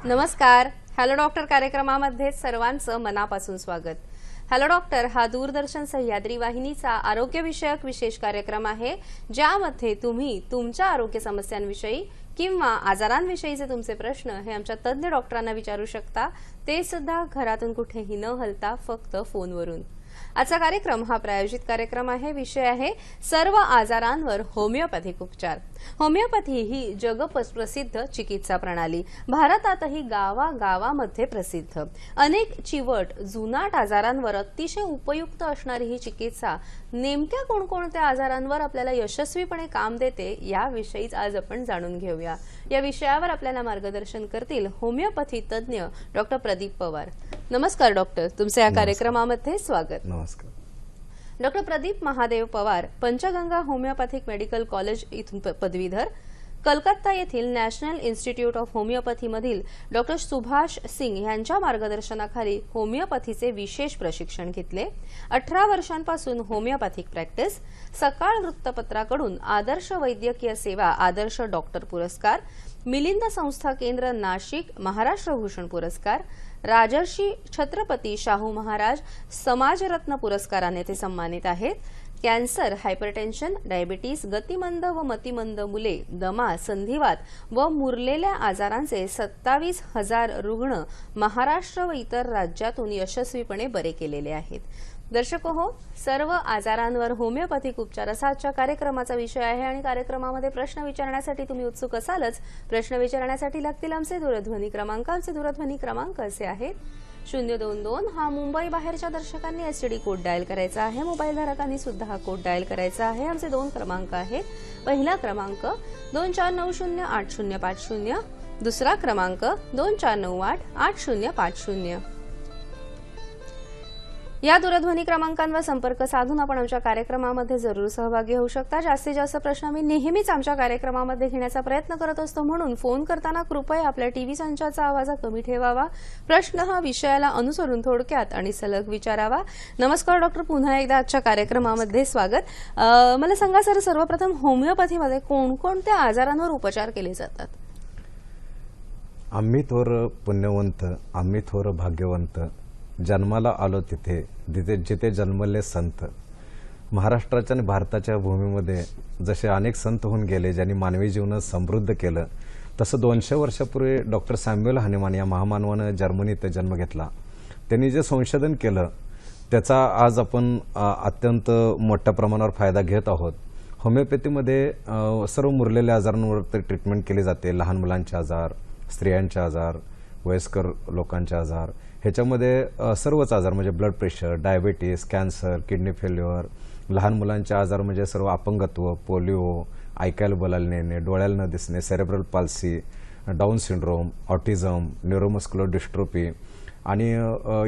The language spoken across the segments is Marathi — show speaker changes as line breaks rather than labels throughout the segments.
नमस्कार. हॅलो डॉक्टर कार्यक्रमामध्ये सर्वांचं मनापासून स्वागत. हॅलो डॉक्टर हा दूरदर्शन सह्याद्री वाहिनीचा आरोग्यविषयक विशेष कार्यक्रम आहे, ज्यामध्ये तुम्ही तुमच्या आरोग्य समस्यांविषयी किंवा आजारांविषयीचे तुमचे प्रश्न हे आमच्या तज्ञ डॉक्टरांना विचारू शकता, ते सुद्धा घरातून कुठेही न हलता फक्त फोनवरून. आजचा कार्यक्रम हा प्रायोजित कार्यक्रम आहे. विषय आहे सर्व आजारांवर होमिओपॅथिक उपचार. होमिओपॅथी ही जगप्रसिद्ध चिकित्सा प्रणाली, भारतातही गावागावामध्ये प्रसिद्ध. अनेक चिवट जुनाट आजारांवर अतिशय उपयुक्त असणारी ही चिकित्सा नेमक्या कोणकोणत्या आजारांवर आपल्याला यशस्वीपणे काम देते याविषयीच आज आपण जाणून घेऊया. या विषयावर आपल्याला मार्गदर्शन करतील होमिओपॅथी तज्ञ डॉक्टर प्रदीप पवार. नमस्कार डॉक्टर, तुमचे या कार्यक्रमामध्ये स्वागत.
नमस्कार.
Doctor Pradeep Mahadev Pawar Panchganga homeopathic medical college इथून पदवीधर, कलकत्ता येथील नॅशनल इन्स्टिट्यूट ऑफ होमिओपॅथीमधील डॉक्टर सुभाष सिंग यांच्या मार्गदर्शनाखाली होमिओपॅथीचे विशेष प्रशिक्षण घेतले. 18 वर्षांपासून होमिओपॅथिक प्रॅक्टिस. सकाळ वृत्तपत्राकडून आदर्श वैद्यकीय सेवा आदर्श डॉक्टर पुरस्कार, मिलिंद संस्था केंद्र नाशिक महाराष्ट्र भूषण पुरस्कार, राजर्षी छत्रपती शाहू महाराज समाजरत्न पुरस्काराने ते सन्मानित आहेत. कॅन्सर, हायपरटेन्शन, डायबिटीज, गतिमंद व मतिमंद मुले, दमा, संधिवात व मुरलेल्या आजारांचे 27,000 रुग्ण महाराष्ट्र व इतर राज्यातून यशस्वीपणे बरे केलेले आहेत. दर्शक हो, सर्व आजारांवर होमिओपॅथिक उपचार असा आजच्या कार्यक्रमाचा विषय आहे आणि कार्यक्रमामध्ये प्रश्न विचारण्यासाठी तुम्ही उत्सुक असालच. प्रश्न विचारण्यासाठी लागतील आमचे दूरध्वनी क्रमांक. आमचे दूरध्वनी क्रमांक असे आहेत: 022 हा मुंबई बाहेरच्या दर्शकांनी एसटीडी कोड डायल करायचा आहे, मोबाईल धारकांनी सुद्धा हा कोड डायल करायचा आहे. आमचे 2 क्रमांक आहेत. पहिला क्रमांक 24908050, दुसरा क्रमांक 24988050. या दूरध्वनी क्रमांकांवर संपर्क साधून आपण आमच्या कार्यक्रमामध्ये जरूर सहभागी होऊ शकता. जास्तीत जास्त प्रश्न मी नेहमीच आमच्या कार्यक्रमामध्ये घेण्याचा प्रयत्न करत असतो, म्हणून फोन करताना कृपया आपल्या टीव्ही संचाचा आवाज कमी ठेवावा. प्रश्न हा विषयाला अनुसरून थोडक्यात आणि सलग विचारावा. नमस्कार डॉक्टर, पुन्हा एकदा आजच्या कार्यक्रमामध्ये स्वागत. मला सांगा सर, सर्वप्रथम होमिओपॅथीमध्ये कोणकोणत्या आजारांवर उपचार केले जातात?
आम्ही थोर पुण्यवंत, आम्ही थोर भाग्यवंत, जन्माला आलो तिथे जिथे जन्मले संत. महाराष्ट्राच्या आणि भारताच्या भूमीमध्ये जसे अनेक संत होऊन गेले, ज्यांनी मानवी जीवन समृद्ध केलं, तसं 200 वर्षापूर्वी डॉक्टर सॅम्युएल हानेमान या महामानवानं जर्मनीत जन्म घेतला. त्यांनी जे संशोधन केलं त्याचा आज आपण अत्यंत मोठ्या प्रमाणावर फायदा घेत आहोत. होमिओपॅथीमध्ये सर्व मुरलेल्या आजारांवर ट्रीटमेंट केली जाते. लहान मुलांचे आजार, स्त्रियांचे आजार, वयस्कर लोकांचे आजार, ह्याच्यामध्ये सर्वच आजार म्हणजे blood pressure, diabetes, cancer, kidney failure, लहान मुलांचे आजार म्हणजे सर्व अपंगत्व, पोलिओ, ऐकायला बोलायला नेणे, डोळ्याला न दिसणे, cerebral palsy, down syndrome, autism, neuromuscular dystrophy आणि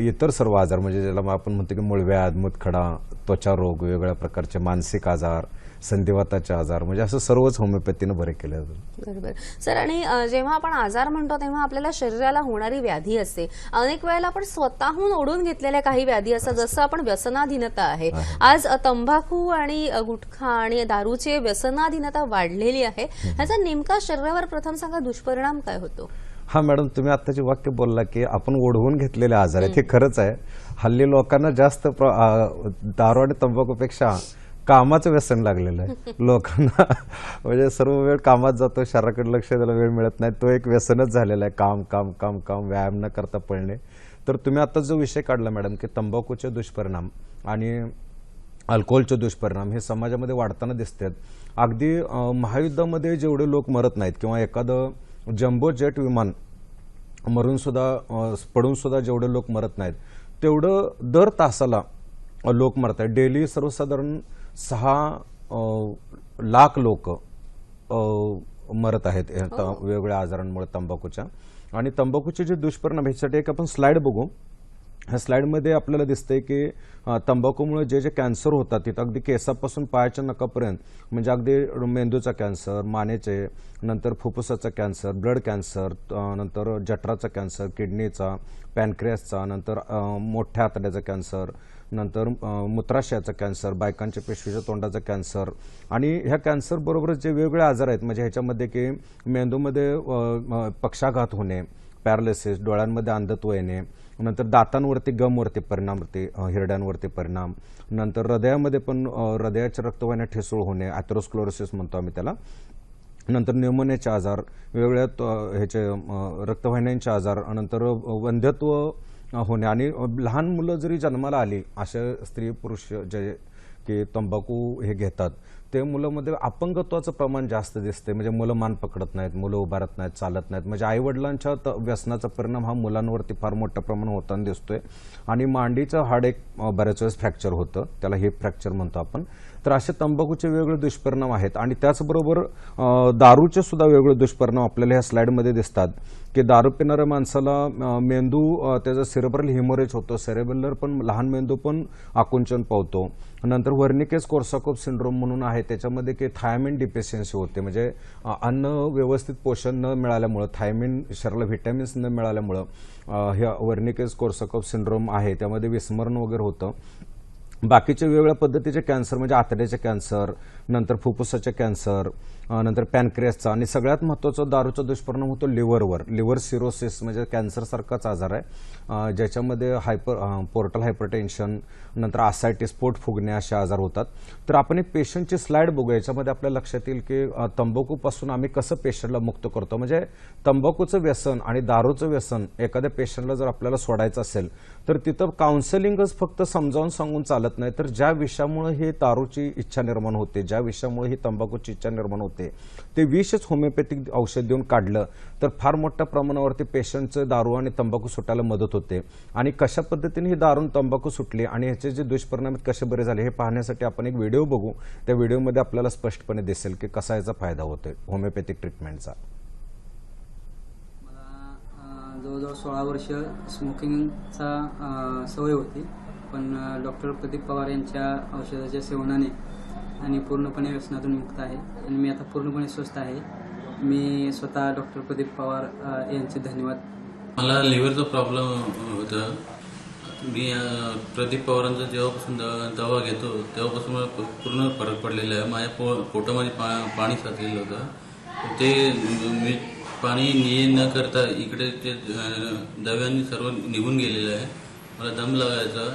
इतर सर्व आजार म्हणजे ज्याला आपण म्हणतो की मूळव्याध, मूतखडा, त्वचा रोग, वेगवेगळ्या प्रकारचे मानसिक आजार, संधिवाताचे आजार, म्हणजे असं सर्वच होमिओपॅथीनं बरे केले जातात.
बरोबर सर. आणि जेव्हा आपण आजार म्हणतो तेव्हा आपल्याला शरीराला होणारी व्याधी असते. अनेक वेळेला आपण स्वतःहून ओढून घेतलेल्या काही व्याधी असतात, जसं आपण व्यसनाधीनता आहे. आज तंबाखू आणि गुटखा आणि दारूची व्यसनाधीनता वाढलेली आहे. ह्याचा नेमका शरीरावर प्रथम सांगा दुष्परिणाम काय होतो?
हा मॅडम, तुम्ही आत्ताचे वाक्य बोलला की आपण ओढवून घेतलेले आजार आहेत, हे खरंच आहे. हल्ली लोकांना जास्त दारू आणि तंबाखूपेक्षा कामाचं व्यसन लागलेलं आहे लोकांना. म्हणजे सर्व वेळ कामात जातो, शरीराकडे लक्ष द्यायला वेळ मिळत नाही. तो एक व्यसनच झालेला आहे, काम काम काम काम, व्यायाम न करता पळणे. तर तुम्ही आता जो विषय काढला मॅडम की तंबाखूचे दुष्परिणाम आणि अल्कोहोलचे दुष्परिणाम हे समाजामध्ये वाढताना दिसतात. अगदी महायुद्धामध्ये जेवढे लोक मरत नाहीत किंवा एखादं जम्बो जेट विमान पडून सुद्धा जेवढे लोक मरत नाहीत, तेवढं दर तासाला लोक मरत आहेत. डेली सर्वसाधारण 6 लाख लोक मरत आहेत वेगवेगळ्या आजारांमुळे तंबाखूच्या. आणि तंबाखूचे जे दुष्परिणाम ह्यासाठी एक आपण स्लाइड बघू. ह्या स्लाइडमध्ये आपल्याला दिसतंय की तंबाखूमुळे जे कॅन्सर होतात तिथं अगदी केसापासून पायाच्या नखापर्यंत, म्हणजे अगदी मेंदूचा कॅन्सर, मानेचे, नंतर फुफ्फुसाचा कॅन्सर, ब्लड कॅन्सर, नंतर जठराचा कॅन्सर, किडनीचा, पॅनक्रियासचा, नंतर मोठ्या आतड्याचा कॅन्सर, नंतर मूत्राशयाचा कॅन्सर, बायकांच्या पेशवीच्या तोंडाचा कॅन्सर. आणि ह्या कॅन्सर बरोबरच जे वेगवेगळे आजार आहेत, म्हणजे ह्याच्यामध्ये की मेंदूमध्ये पक्षाघात होणे, पॅरालिसिस, डोळ्यांमध्ये अंधत्व येणे, नंतर दातांवरती गमवरती परिणाम होते, हिरड्यांवरती परिणाम, नंतर हृदयामध्ये पण हृदयाच्या रक्तवाहिन्या ठिसूळ होणे, ॲथेरोस्क्लेरोसिस म्हणतो आम्ही त्याला, नंतर न्यूमोनियाचे आजार, वेगवेगळ्या ह्याचे रक्तवाहिन्यांचे आजार, नंतर वंध्यत्व होणे, आणि लहान मुलं जरी जन्माला आली अशा स्त्री पुरुष जे की तंबाखू हे घेतात ते मुलांमध्ये अपंगत्वाचं प्रमाण जास्त दिसते. म्हणजे मुलं मान पकडत नाहीत, मुलं उभारत नाहीत, चालत नाहीत. म्हणजे आईवडिलांच्या व्यसनाचा परिणाम हा मुलांवरती फार मोठ्या प्रमाणात होताना दिसतोय. आणि मांडीचं हाड एक बऱ्याच वेळेस फ्रॅक्चर होतं, त्याला हिप फ्रॅक्चर म्हणतो आपण. तर असे तंबाखूचे वेगवेगळे दुष्परिणाम आहेत. आणि त्याचबरोबर दारूचे सुद्धा वेगवेगळे दुष्परिणाम आपल्याला ह्या स्लाइडमध्ये दिसतात की दारू पिणाऱ्या माणसाला मेंदू त्याचा सेरेब्रल हिमोरेज होतो, सेरेब्रलर पण लहान मेंदू पण आकुंचन पावतो. नंतर व्हर्निकेस कोर्साकोफ सिंड्रोम म्हणून आहे, त्याच्यामध्ये की थायमिन डिफिशियन्सी होते. म्हणजे अन्न व्यवस्थित पोषण न मिळाल्यामुळं, थायमिन शरीराला व्हिटॅमिन्स न मिळाल्यामुळं हे व्हर्निकेस कोर्साकोफ सिंड्रोम आहे, त्यामध्ये विस्मरण वगैरे होतं. बाकीचे वेगवेगळ्या पद्धतीचे कॅन्सर म्हणजे आतड्याचे कॅन्सर, नंतर फुफ्फुसाचे कॅन्सर, नंतर पॅनक्रियासचा, आणि सगळ्यात महत्त्वाचा दारूचा दुष्परिणाम होतो लिव्हरवर. लिव्हर सिरोसिस म्हणजे कॅन्सरसारखाच आजार आहे, ज्याच्यामध्ये पोर्टल हायपरटेन्शन, नंतर आसायटिस, पोट फुगणे असे आजार होतात. तर आपण एक पेशंटची स्लाइड बघू, याच्यामध्ये आपल्या लक्षात येईल की तंबाखूपासून आम्ही कसं पेशंटला मुक्त करतो. म्हणजे तंबाखूचं व्यसन आणि दारूचं व्यसन एखाद्या पेशंटला जर आपल्याला सोडायचं असेल तर तिथं काउन्सिलिंगच फक्त समजावून सांगून चालत नाही, तर ज्या विषयामुळे ही दारूची इच्छा निर्माण होते, ज्या विषयामुळे ही तंबाखूची इच्छा निर्माण होते, ते विषच होमिओपॅथिक औषध देऊन काढलं तर फार मोठ्या प्रमाणावरती पेशंटचं दारू आणि तंबाखू सुटायला मदत होते. आणि कशा पद्धतीने ही दारू आणि तंबाखू सुटली आणि ह्याचे जे दुष्परिणाम कसे बरे झाले हे पाहण्यासाठी आपण एक व्हिडिओ बघू. त्या व्हिडिओमध्ये आपल्याला स्पष्टपणे दिसेल की कसा याचा फायदा होतोय होमिओपॅथिक ट्रीटमेंटचा.
जवळजवळ 16 वर्ष स्मोकिंगचा सवय होती, पण डॉक्टर प्रदीप पवार यांच्या औषधाच्या सेवनाने आणि पूर्णपणे व्यसनातून मुक्त आहे आणि मी आता पूर्णपणे स्वस्थ आहे. मी स्वतः डॉक्टर प्रदीप पवार यांचे धन्यवाद.
मला लिव्हरचा प्रॉब्लेम होता. मी प्रदीप पवारांचा जेव्हापासून दवा घेतो तेव्हापासून मला पूर्ण फरक पडलेला आहे. माझ्या पोटामध्ये पाणी साचलेलं होतं, ते मी पाणी न करता इकडे ते दव्यांनी सर्व निघून गेलेलं आहे. मला दम लागायचा,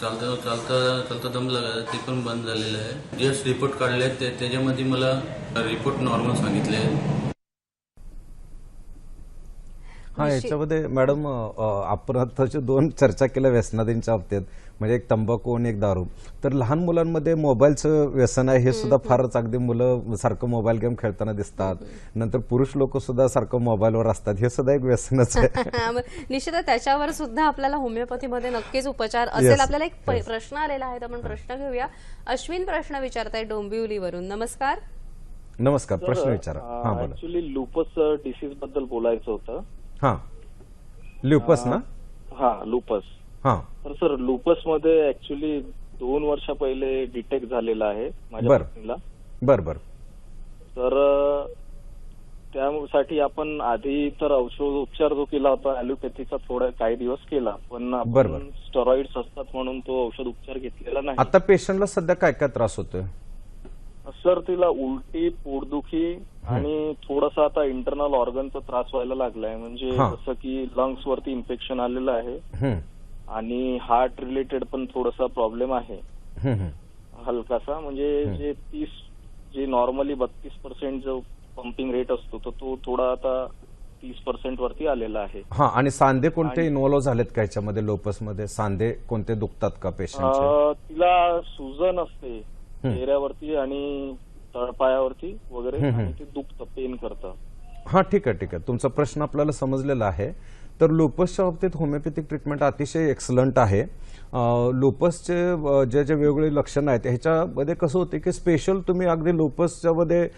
चालता चालता चालता दम लागायचा, ते पण बंद झालेलं आहे. जस्ट रिपोर्ट काढले त्याच्यामध्ये मला रिपोर्ट नॉर्मल सांगितले.
हा, याच्यामध्ये मॅडम आपण आताच्या 2 चर्चा केल्या व्यसनाधींच्या बाबतीत, म्हणजे एक तंबाखू आणि एक दारू. तर लहान मुलांमध्ये मोबाईलचं व्यसन आहे, हे सुद्धा फारच अगदी मुलं सारखं मोबाईल गेम खेळताना दिसतात. नंतर पुरुष लोक सुद्धा सारखं मोबाईलवर असतात, हे सुद्धा एक व्यसनच आहे.
निश्चितच त्याच्यावर सुद्धा आपल्याला होमिओपॅथीमध्ये नक्कीच उपचार असेल. आपल्याला एक प्रश्न आलेला आहे, आपण प्रश्न घेऊया. अश्विन प्रश्न विचारताय डोंबिवलीवरून. नमस्कार.
नमस्कार, प्रश्न विचारा. हा, बोला.
ऍक्च्युली लुपस डिसीज बद्दल बोलायचं होतं.
हा, ल्युपस ना?
हा, लुपस.
हा,
तर सर लुपस मध्ये ऍक्च्युली 2 वर्ष पहिले डिटेक्ट झालेला आहे माझ्या पत्नीला.
बर.
तर त्यासाठी आपण आधी तर औषध उपचार जो केला होता ॲलोपॅथीचा थोडा काही दिवस केला, पण आपण स्टेरॉइड्स असतात म्हणून तो औषध उपचार घेतलेला नाही.
आता पेशंटला सध्या काय काय त्रास होतोय?
सर तिला उलटी, पोटदुखी आणि थोडासा आता इंटरनल ऑर्गनचा त्रास व्हायला लागलाय. म्हणजे जसं की लंग्स वरती इन्फेक्शन आलेलं आहे आणि हार्ट रिलेटेड पण थोडासा प्रॉब्लेम आहे हलकासा. म्हणजे जे नॉर्मली 32% जो पंपिंग रेट असतो तो थोडा आता 30% वरती आलेला आहे.
हा, आणि सांधे कोणते इन्व्हॉल्व्ह झालेत का याच्यामध्ये? लोपसमध्ये सांधे कोणते दुखतात का पेशंटचे?
तिला सुजन असते चेहऱ्यावरती आणि तळपायावरती वगैरे, आणि ते दुखतं, पेन करतं.
हा, ठीक आहे. तुमचा प्रश्न आपल्याला समजलेला आहे. तर लुपसच्या बाबतीत होमिओपॅथिक ट्रीटमेंट अतिशय एक्सलंट आहे. लुपसचे जे वेगवेगळे लक्षणं आहेत ह्याच्यामध्ये कसं होते की स्पेशल तुम्ही अगदी लुपसच्या मध्ये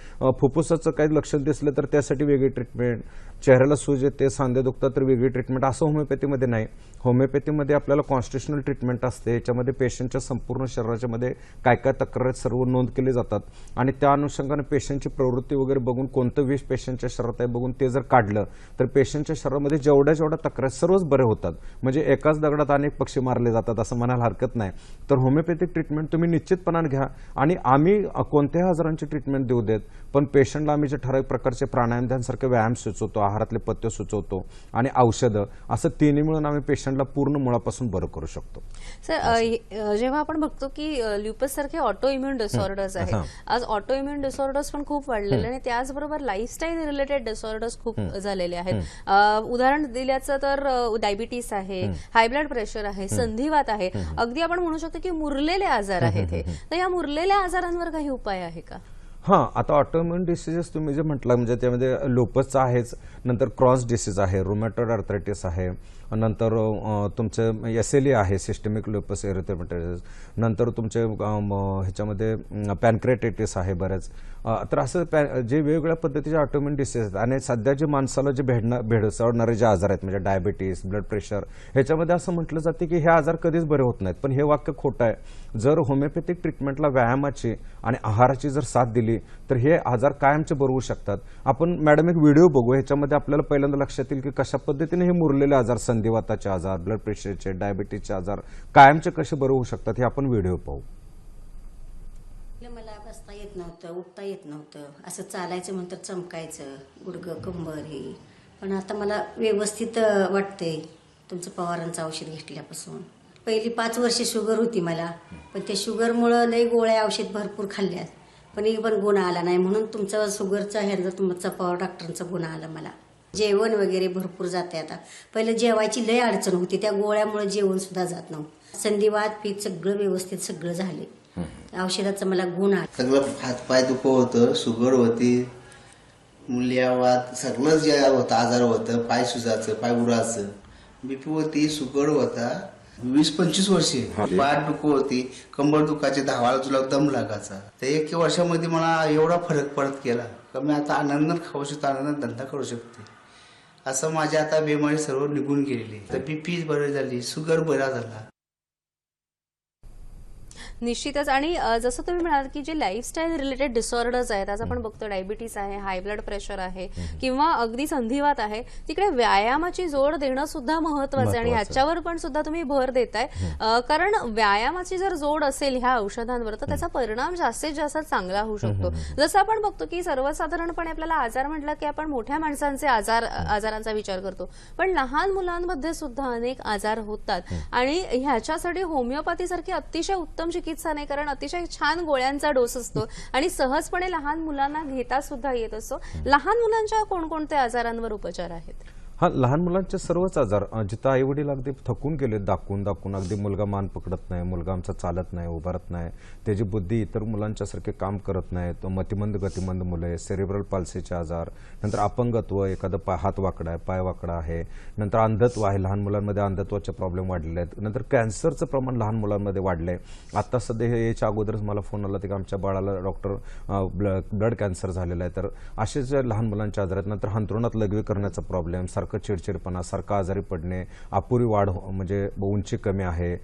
फुफ्फुसाचं काही लक्षण दिसलं तर त्यासाठी वेगळी ट्रीटमेंट, चेहऱ्याला सूज येते, सांधे दुखतात तर वेगळी ट्रीटमेंट, असं होमिओपॅथीमध्ये नाही. होमिओपॅथीमध्ये आपल्याला कॉन्स्टिट्युशनल ट्रीटमेंट असते. याच्यामध्ये पेशंटच्या संपूर्ण शरीराच्या मध्ये काय काय तक्रार सर्व नोंद केले जातात आणि त्या अनुषंगाने पेशंटची प्रवृत्ती वगैरे बघून कोणतं विष पेशंटच्या शरीरात आहे बघून ते जर काढलं तर पेशंटच्या शरीरामध्ये जेवढ्या तक्रार सर्वच बरे होतात. म्हणजे एकाच दगडात अनेक पक्षी मारले जातात असं म्हणायला हरकत नाही. तर होमिओपॅथिक ट्रीटमेंट तुम्ही निश्चितपणाने घ्या आणि आम्ही कोणत्याही आजारांची ट्रीटमेंट देऊ देत, पण पेशंटला आम्ही जे ठराविक प्रकारचे प्राणायाम ध्यानसारखे व्यायाम सुचवतो, आहारातले पथ्य सुचवतो आणि औषधं, असं तिन्ही मिळून आम्ही पेशंटला पूर्ण मुळापासून बरं करू शकतो.
सर, जेव्हा आपण बघतो की ल्युपस सारखे ऑटो इम्युन डिसऑर्डर्स आहेत, आज ऑटो इम्युन डिसऑर्डर्स पण खूप वाढलेले आणि त्याचबरोबर लाईफस्टाईल रिलेटेड डिसऑर्डर्स खूप झालेले आहेत. उदाहरण दिल्याचं तर डायबिटीस आहे, हाय ब्लड प्रेशर आहे, संधिवात आहे, अगदी आपण म्हणू शकतो की मुरलेले आजार आहेत हे. तर या मुरलेल्या आजारांवर काही उपाय आहे का?
हां, आता ऑटोइम्युन डिसीजेस तुम्ही जे म्हटलं म्हणजे त्यामध्ये लुपसचं आहेच, नंतर क्रॉस डिसीज आहे, रुमॅटॉइड आर्थरायटिस आहे, नंतर तुमचं SLE आहे, सिस्टमिक लुपस एरिथेमॅटायटिस, नंतर तुमचे ह्याच्यामध्ये पॅनक्रिएटायटिस आहे बऱ्याच. तर असं जे वेगवेगळ्या पद्धतीचे ऑटोइम्युन डिसीज आहेत आणि सध्या जे माणसाला जे भेडसावणारे जे आजार आहेत म्हणजे डायबिटीस, ब्लड प्रेशर, ह्याच्यामध्ये असं म्हटलं जाते की हे आजार कधीच बरे होत नाहीत. पण हे वाक्य खोटं आहे. जर होमिओपॅथिक ट्रीटमेंटला व्यायामाची आणि आहाराची जर साथ दिली तर हे आजार कायमचे बरे होऊ शकतात. आपण मॅडम एक व्हिडिओ बघू, ह्याच्यामध्ये आपल्याला पहिल्यांदा लक्षात येईल की कशा पद्धतीने हे मुरलेले आजार, संधिवाताचे आजार, ब्लड प्रेशरचे, डायबिटीसचे आजार कायमचे कसे बरे होऊ शकतात हे आपण व्हिडिओ पाहू.
मला बसता येत नव्हतं, उठता येत नव्हतं, असं चालायचं म्हणतं चमकायचं, गुडघं कंबर हे. पण आता मला व्यवस्थित वाटतंय तुमचं पवारांचं औषध घेतल्यापासून. पहिली 5 वर्ष शुगर होती मला, पण त्या शुगरमुळं लई गोळ्या औषध भरपूर खाल्ल्यात, पण एक पण गुण आला नाही. म्हणून तुमचा शुगरचा ह्याचा तुमचा पवार डॉक्टरांचा गुण आला मला. जेवण वगैरे भरपूर जाते आता. पहिलं जेवायची लई अडचण होती, त्या गोळ्यामुळे जेवण सुद्धा जात नव्हतं. संधिवात पीठ सगळं व्यवस्थित सगळं झाले. औषधाचा मला गुण आला.
सगळं हातपाय दुखत होतं, शुगर होती, मूल्यावात सगळं जे होतं आजार होतं, पाय सुजायचं, पाय उडायचं, BP होती, शुगर होता. 20-25 वर्षे पाठ दुखत होती, कंबर दुखायची, धावाला तुला दम लागायचा. त्या 1 वर्षामध्ये मला एवढा फरक पडत गेला का मी आता आनंदात खाऊ शकतो, आनंदात धंदा करू शकते. असं माझ्या आता बिमारी सर्व निघून गेलेली. तर BP बरी झाली, शुगर बरा झाला.
निश्चितच. आणि जसं तुम्ही म्हणाल की जे लाईफस्टाईल रिलेटेड डिसऑर्डर्स आहेत, आज आपण बघतो डायबिटीस आहे, हाय ब्लड प्रेशर आहे किंवा अगदी संधिवात आहे, तिकडे व्यायामाची जोड देणं सुद्धा महत्वाचं आहे आणि ह्याच्यावर पण सुद्धा तुम्ही भर देताय. कारण व्यायामाची जर जोड असेल ह्या औषधांवर तर त्याचा परिणाम जास्तीत जास्त चांगला होऊ शकतो. जसं आपण बघतो की सर्वसाधारणपणे आपल्याला आजार म्हटलं की आपण मोठ्या माणसांचे आजारांचा विचार करतो, पण लहान मुलांमध्ये सुद्धा अनेक आजार होतात आणि ह्याच्यासाठी होमिओपॅथी सारखी अतिशय उत्तम चिकित्सा नाही, कारण अतिशय छान गोळ्यांचा डोस असतो आणि सहजपणे लहान मुलांना घेता सुद्धा येत असतो. लहान मुलांच्या कोणकोणत्या आजारांवर उपचार आहेत?
हा, लहान मुलांचे सर्वच आजार जिथं आई वडील अगदी थकून गेले दाखवून अगदी मुलगा मान पकडत नाही, मुलगा आमचा चालत नाही, उभारत नाही, त्याची बुद्धी इतर मुलांच्या सारखे काम करत नाही, तो मतिमंद गतिमंद मुले, सेरिब्रल पाल्सीचे आजार, नंतर अपंगत्व, एखादं हात वाकडा आहे, पाय वाकडा आहे, नंतर अंधत्व आहे, लहान मुलांमध्ये अंधत्वाचे प्रॉब्लेम वाढलेले आहेत, नंतर कॅन्सरचं प्रमाण लहान मुलांमध्ये वाढलंय. आता सध्या हे याच्या अगोदरच मला फोन आला की आमच्या बाळाला डॉक्टर ब्लड कॅन्सर झालेला आहे. तर असे जे लहान मुलांचे आजार आहेत. नंतर अंथरुणात लघवी करण्याचा प्रॉब्लेम, सारखं चिडचिडपणा, सारखं आजारी पडणे, अपुरी वाढ म्हणजे उंची कमी आहे,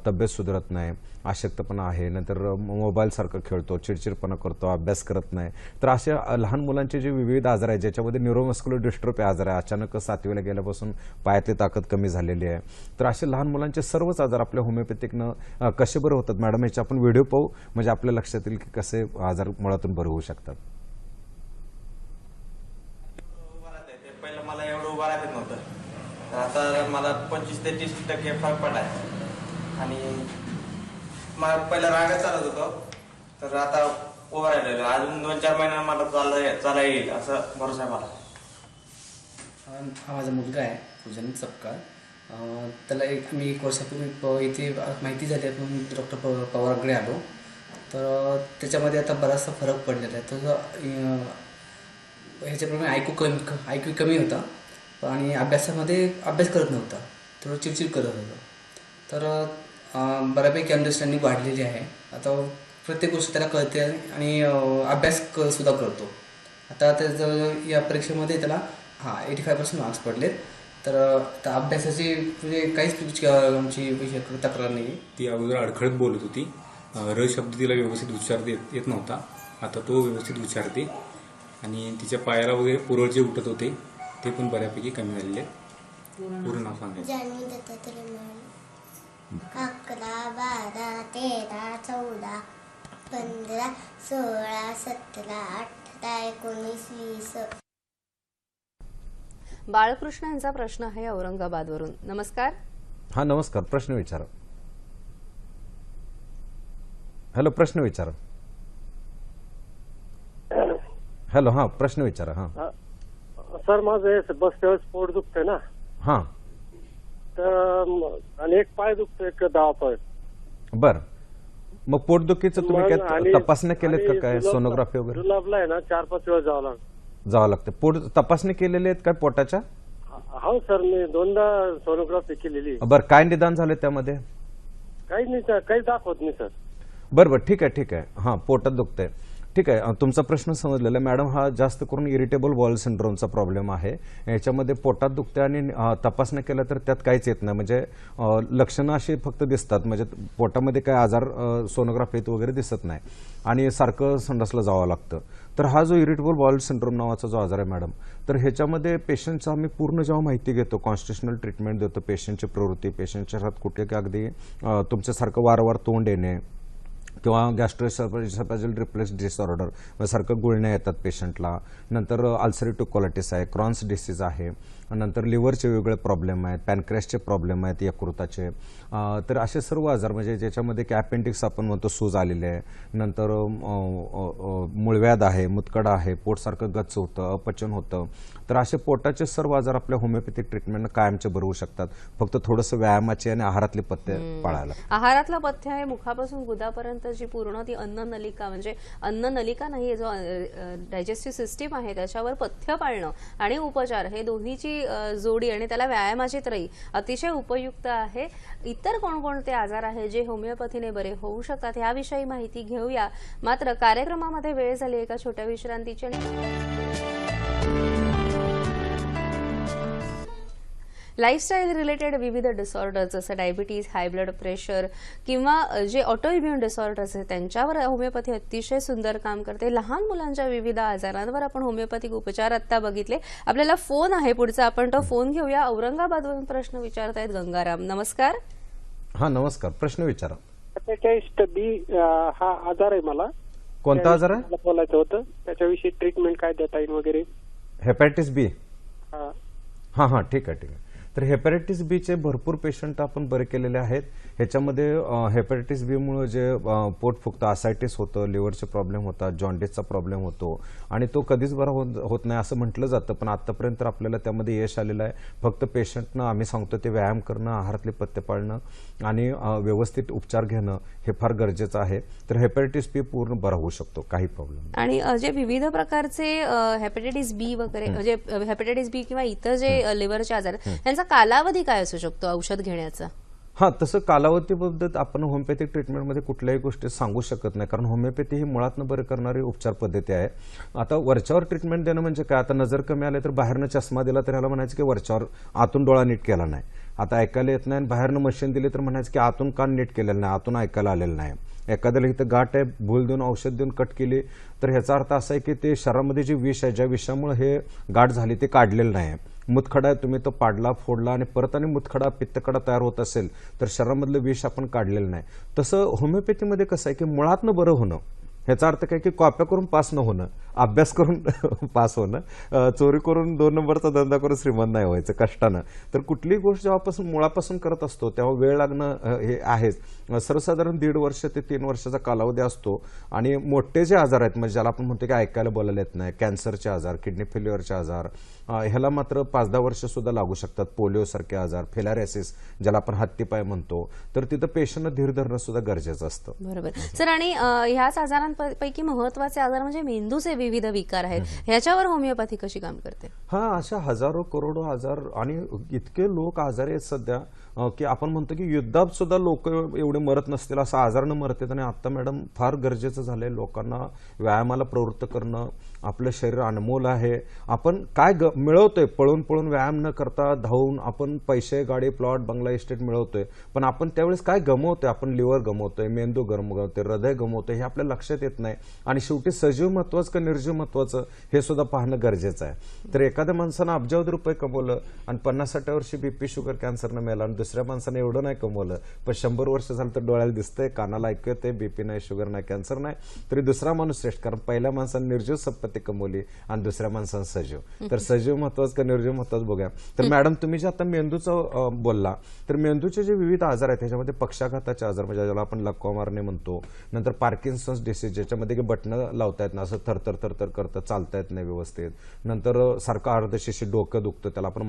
तब्येत सुधारत नाही, अशक्तपणा आहे, नंतर मोबाईल सारखं खेळतो, चिडचिडपणा करतो, अभ्यास करत नाही. तर अशा लहान मुलांचे जे विविध आजार आहेत ज्याच्यामध्ये न्यूरोमस्क्युलर डिस्ट्रोफी आजार आहे, अचानक 7वीला गेल्यापासून पायातली ताकद कमी झालेली आहे. तर असे लहान मुलांचे सर्वच आजार आपल्या होमिओपॅथिकनं कसे बरे होतात मॅडम, याचे आपण व्हिडिओ पाहू म्हणजे आपल्या लक्षात येईल की कसे आजार मुळातून बरे होऊ शकतात.
पहिलं मला एवढं उभा राहत नव्हतं, तर आता मला 25 ते 30% फरक पडलाय. आणि मला पहिला रागात चालत होतो, तर आता उभा राहिलेलो. अजून 2-4 महिन्यात मला चाला येईल असं भरोसा आहे मला.
हा माझा मुलगा आहे पूजन चपका. त्याला मी 1 वर्षापूर्वी इथे माहिती झाली म्हणून डॉक्टर पवारांकडे आलो. तर त्याच्यामध्ये आता बराचसा फरक पडलेला आहे. तर ह्याच्याप्रमाणे ऐकू कमी होता आणि अभ्यासामध्ये अभ्यास करत नव्हता, थोडं चिडचिड करत होता. तर बऱ्यापैकी अंडरस्टँडिंग वाढलेली आहे. आता प्रत्येक गोष्ट त्याला कळते आणि अभ्यास सुद्धा करतो. आता त्याचं या परीक्षेमध्ये त्याला 85% मार्क्स पडलेत. तर आता अभ्यासाची म्हणजे काहीच आमची तक्रार नाही.
ती अगोदर अडखळत बोलत होती, र शब्द तिला व्यवस्थित उच्चारता येत नव्हता, आता तो व्यवस्थित उच्चारते. आणि तिच्या पायाला वगैरे पुरळ जे उठत होते ते पण बऱ्यापैकी कमी झालेले आहेत. पूर्ण नाव सांगायचं.
11, 12, 13, 14, 15, 16, 17, 18, 19, 20.
बाळकृष्ण यांचा प्रश्न आहे औरंगाबादवरून. नमस्कार.
हा नमस्कार, प्रश्न विचारा. हॅलो, प्रश्न विचारा. हॅलो, हा प्रश्न विचारा. हा
सर, माझं बस वेळेस पोट दुखतंय ना,
हा
तर आणि एक पाय दुखतो, एक डावा पाय.
बर, मग पोटदुखीचं तुम्ही काय तपासण्या केल्यात का? काय सोनोग्राफी वगैरे?
जुलाबला आहे ना 4-5 वेळा
जावं लागतं. पोट तपासणी केलेली आहेत काय पोटाच्या?
हो सर, मी 2दा सोनोग्राफी केलेली.
बरं, काय निदान झालं त्यामध्ये?
काही नाही सर, काही दाखवत नाही सर.
बरं बरं, ठीक आहे ठीक आहे. हां, पोटात दुखतंय, ठीक आहे. तुमचा प्रश्न समजलेला मॅडम. हा जास्त करून इरिटेबल बॉल सिंड्रोमचा प्रॉब्लेम आहे. याच्यामध्ये पोटात दुखते आणि तपासण्या केल्या तर त्यात काहीच येत नाही, म्हणजे लक्षणं अशी फक्त दिसतात, म्हणजे पोटामध्ये काय आजार सोनोग्राफीत वगैरे दिसत नाही आणि सारखं संडासला जावं लागतं. तर हा जो इरिटेबल बॉल सिंड्रोम नावाचा जो आजार आहे मॅडम, तर ह्याच्यामध्ये पेशंटचा आम्ही पूर्ण जेव्हा माहिती घेतो, कॉन्स्टिट्युशनल ट्रीटमेंट देतो, पेशंटची प्रवृत्ती, पेशंटच्या हात कुठे की अगदी तुमच्यासारखं वारंवार तोंड येणे किंवा गॅस्ट्रोएसोफेजियल रिफ्लक्स डिसऑर्डर सारखं गुळण्या येतात पेशंटला, नंतर अल्सरेटिव्ह कोलायटिस आहे, क्रॉन्स डिसीज आहे, नंतर लिव्हरचे वेगवेगळे प्रॉब्लेम आहेत, पॅनक्रेसचे प्रॉब्लेम आहेत, यकृताचे. तर असे सर्व आजार म्हणजे ज्याच्यामध्ये की अपेंडिक्स आपण म्हणतो सूज आलेले आहे, नंतर मूळव्याध आहे, मुतखडा आहे, पोटसारखं गच्च होतं, अपचन होतं. तर असे पोटाचे सर्व आजार आपल्या होमिओपॅथिक ट्रीटमेंटनं कायमचे बरवू शकतात, फक्त थोडंसं व्यायामाचे आणि आहारातले पथ्य पाळायला.
आहारातला पथ्य आहे मुखापासून गुदापर्यंत जी पूर्ण ती अन्ननलिका, म्हणजे अन्ननलिका नाही, जो डायजेस्टिव्ह सिस्टीम आहे त्याच्यावर पथ्य पाळणं आणि उपचार हे दोन्हीची जोडी आणि त्याला व्यायामाची त्रयी अतिशय उपयुक्त आहे. इतर कोणकोणते आजार आहे जे होमिओपॅथीने बरे होऊ शकतात याविषयी माहिती घेऊया. मात्र कार्यक्रमामध्ये वेळ झाली एका छोट्या विश्रांतीची. लाईफस्टाईल रिलेटेड विविध डिसऑर्डर्स जसं डायबिटीज, हाय ब्लड प्रेशर किंवा जे ऑटोइम्युन डिसऑर्डर्स आहेत त्यांच्यावर होमिओपॅथी अतिशय सुंदर काम करते. लहान मुलांच्या विविध आजारांवर आपण होमिओपॅथिक उपचार आता बघितले. आपल्याला फोन आहे पुढचा, आपण तो फोन घेऊया. औरंगाबादवरून प्रश्न विचारतायत गंगाराम. नमस्कार.
हा नमस्कार, प्रश्न विचारा.
हेपॅटायटिस बी हा आजार आहे मला.
कोणता आजार आहे?
बोलायचं होतं त्याच्याविषयी, ट्रीटमेंट काय देता येईल वगैरे.
हेपॅटायटिस बी?
हा
हा, ठीक आहे ठीक आहे. तर हेपॅटायटिस बीचे भरपूर पेशंट आपण बरे केलेले आहेत. ह्याच्यामध्ये हेपॅटायटिस बीमुळे जे पोट फुगतं, असायटिस होतं, लिव्हरचे प्रॉब्लेम होतात, जॉन्डिसचा प्रॉब्लेम होतो आणि तो कधीच बरा होत नाही असं म्हटलं जातं, पण आतापर्यंत आपल्याला त्यामध्ये यश आलेलं आहे. फक्त पेशंटनं आम्ही सांगतो ते व्यायाम करणं, आहारातले पथ्य पाळणं आणि व्यवस्थित उपचार घेणं हे फार गरजेचं आहे. तर हेपॅटायटिस बी पूर्ण बरा होऊ शकतो, काही प्रॉब्लेम नाही.
आणि जे विविध प्रकारचे हेपॅटायटिस बी वगैरे, म्हणजे हेपॅटायटिस बी किंवा इतर जे लिव्हरचे आजार त्यांचा कालावधी काय असू शकतो औषध घेण्याचा?
हा, तसं कालावधीबद्दल आपण होमिओपॅथिक ट्रीटमेंटमध्ये कुठल्याही गोष्टी सांगू शकत नाही, कारण होमिओपॅथी ही मुळातनं बरं करणारी उपचार पद्धती आहे. आता वरच्यावर ट्रीटमेंट देणं म्हणजे काय, आता नजर कमी आली तर बाहेरनं चष्मा दिला तर ह्याला म्हणायचं की वरच्यावर आतून डोळा नीट केला नाही. आता ऐकायला येत नाही आणि बाहेरनं मशीन दिली तर म्हणायचं की आतून कान नीट केलेलं नाही, आतून ऐकायला आलेलं नाही. एखाद्याला इथं गाठ आहे, भूल देऊन औषध देऊन कट केली तर ह्याचा अर्थ असा आहे की ते शरीरामध्ये जे विष आहे, ज्या विषामुळे हे गाठ झाली ते काढलेलं नाही. मुतखडा आहे, तुम्ही तो पाडला, फोडला आणि परत आणि मुतखडा, पित्तकडा तयार होत असेल तर शरीरामधलं विष आपण काढलेलं नाही. तसं होमिओपॅथीमध्ये कसं आहे की मुळातनं बरं होणं ह्याचा अर्थ काय की कॉप्या करून पास न होणं, अभ्यास करून पास होणं, चोरी करून 2 नंबरचा धंदा करून श्रीमंत नाही व्हायचं कष्टानं. तर कुठलीही गोष्ट जेव्हापासून मुळापासून करत असतो तेव्हा वेळ लागणं हे आहेच. सर्वसाधारण 1.5 वर्ष ते 3 वर्षाचा कालावधी असतो. आणि मोठे जे आजार आहेत, म्हणजे ज्याला आपण म्हणतो की ऐकायला बोलायला येत नाही, कॅन्सरचे आजार, किडनी फेल्युअरचे आजार, ह्याला मात्र 5-10 वर्ष सुद्धा लागू शकतात. पोलिओसारखे आजार, फिलारियासिस ज्याला आपण हत्तीपाय म्हणतो, तर तिथं पेशंटनं धीर धरणं सुद्धा गरजेचं असतं.
बरोबर सर. आणि ह्याच आजारांपैकी महत्वाचे आजार म्हणजे मेंदूचे विविध विकार आहेत, ह्याच्यावर होमिओपॅथी कशी काम करते?
हा, अशा हजारो करोडो आजार आणि इतके लोक आजारी आहेत सध्या की आपण म्हणतो की युद्धात सुद्धा लोक एवढे मरत नसतील, असं आजारानं मरतात. आणि आता मॅडम फार गरजेचं झालंय लोकांना व्यायामाला प्रवृत्त करणं. आपलं शरीर अनमोल आहे. आपण काय मिळवतोय, पळून पळून व्यायाम न करता धावून आपण पैसे, गाडी, प्लॉट, बंगला, इस्टेट मिळवतोय, पण आपण त्यावेळेस काय गमवतोय? आपण लिव्हर गमवतोय, मेंदू गमवतोय, हृदय गमवतोय, हे आपल्या लक्षात येत नाही. आणि शेवटी सजीव महत्वाचं का निर्जीव महत्वाचं हे सुद्धा पाहणं गरजेचं आहे. तर एखाद्या माणसानं अब्जावधी रुपये कमवलं आणि 50-60 वर्षी बीपी, शुगर, कॅन्सरनं मेला आणि दुसऱ्या माणसाने एवढं नाही कमवलं, पण 100 वर्ष झालं तर डोळ्याला दिसतंय, कानाला ऐकू येते, बीपी नाही, शुगर नाही, कॅन्सर नाही, तरी दुसरा माणूस श्रेष्ठ. कारण पहिल्या माणसाने निर्जीव संपत्ती कमवली आणि दुसऱ्या माणसाने सजीव. तर सजीव महत्वाचं का निर्जीव महत्वाचं बघूया. तर मॅडम तुम्ही जे आता मेंदूचं बोलला, तर मेंदूचे जे विविध आजार आहेत त्याच्यामध्ये पक्षाघाताचे आजार म्हणजे ज्याला आपण लकवा मारणे म्हणतो, नंतर पार्किन्सन्स डिसीज ज्याच्यामध्ये की बटणं लावता येत ना, असं थरथर थरथर करतं, चालता येत नाही व्यवस्थित, नंतर सारखं अर्धशिशी डोकं दुखतं, त्याला आपण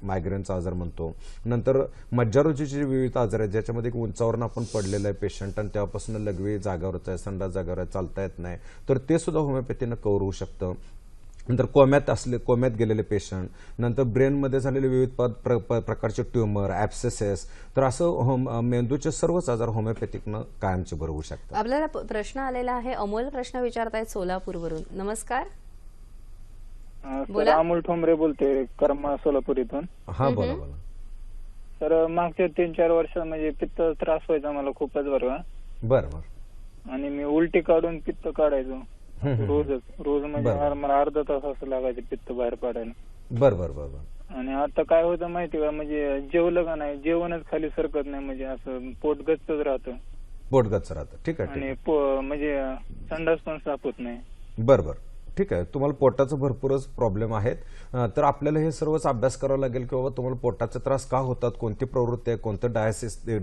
मायग्रेनचा आजार म्हणतो, नंतर मज्जारोजीचे विविध आजार आहेत ज्याच्यामध्ये उंचावरून आपण पडलेलं आहे पेशंट आणि तेव्हापासून लघवी जागावरच आहे, संडास जागावर आहे, चालता येत नाही, तर ते सुद्धा होमिओपॅथीनं कव्हर होऊ शकतं. नंतर कोम्यात गेलेले पेशंट, नंतर ब्रेनमध्ये झालेले विविध प्रकारचे ट्युमर, ॲब्सेसेस, तर असं मेंदूचे सर्वच आजार होमिओपॅथिकनं कायमचे बरं होऊ शकतात.
आपल्याला प्रश्न आलेला आहे, अमोल प्रश्न विचारतायत सोलापूरवरून. नमस्कार.
बोला. अमोल ठोंबरे बोलते, कर्मा सोलापूर इथून.
हा बोला बोला.
तर मागच्या 3-4 वर्षात म्हणजे पित्त त्रास व्हायचा मला खूपच बरं.
बरं.
आणि मी उलटी काढून पित्त काढायचो रोज म्हणजे मला अर्धा तास असं लागायचं पित्त बाहेर पडायला.
बरं.
आणि आता काय होतं माहिती का, म्हणजे जेवलं का नाही, जेवणच खाली सरकत नाही, म्हणजे असं पोट गच्चच राहतं.
पोट गच्च राहतं, ठीक आहे.
आणि म्हणजे संडास पण साफ होत नाही.
बरं. ठीक आहे, तुम्हाला पोटाचा भरपूरच प्रॉब्लेम आहेत, तर आपल्याला हे सर्वच अभ्यास करावा लागेल की बाबा तुम्हाला पोटाचे त्रास का होतात, कोणती प्रवृत्ती आहे, कोणतं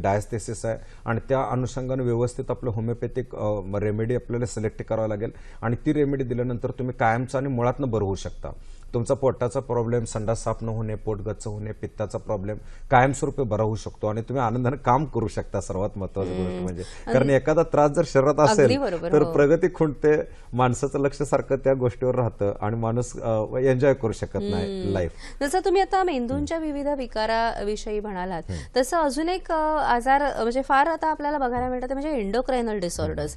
डायस्थेसिस आहे, आणि त्या अनुषंगाने व्यवस्थित आपलं होमिओपॅथिक रेमेडी आपल्याला सिलेक्ट करावं लागेल. आणि ती रेमेडी दिल्यानंतर तुम्ही कायमचं आणि मुळातनं बरं होऊ शकता. तुमचा पोटाचा प्रॉब्लेम, संडास साफ न होणे, पोट गच्च होणे, पित्ताचा प्रॉब्लेम कायमस्वरूपी बरा होऊ शकतो आणि तुम्ही आनंदाने काम करू शकता. सर्वात महत्वाची गोष्ट म्हणजे, कारण एखादा त्रास जर शरीरात असेल तर प्रगती खुंटते, माणसाचं लक्ष सारखं त्या गोष्टीवर राहतं आणि माणूस एन्जॉय करू शकत नाही लाईफ.
जसं तुम्ही आता मेंदूंच्या विविध विकाराविषयी म्हणालात, तसं अजून एक आजार म्हणजे फार आता आपल्याला बघायला मिळतात म्हणजे एंडोक्रायनल डिसऑर्डर्स.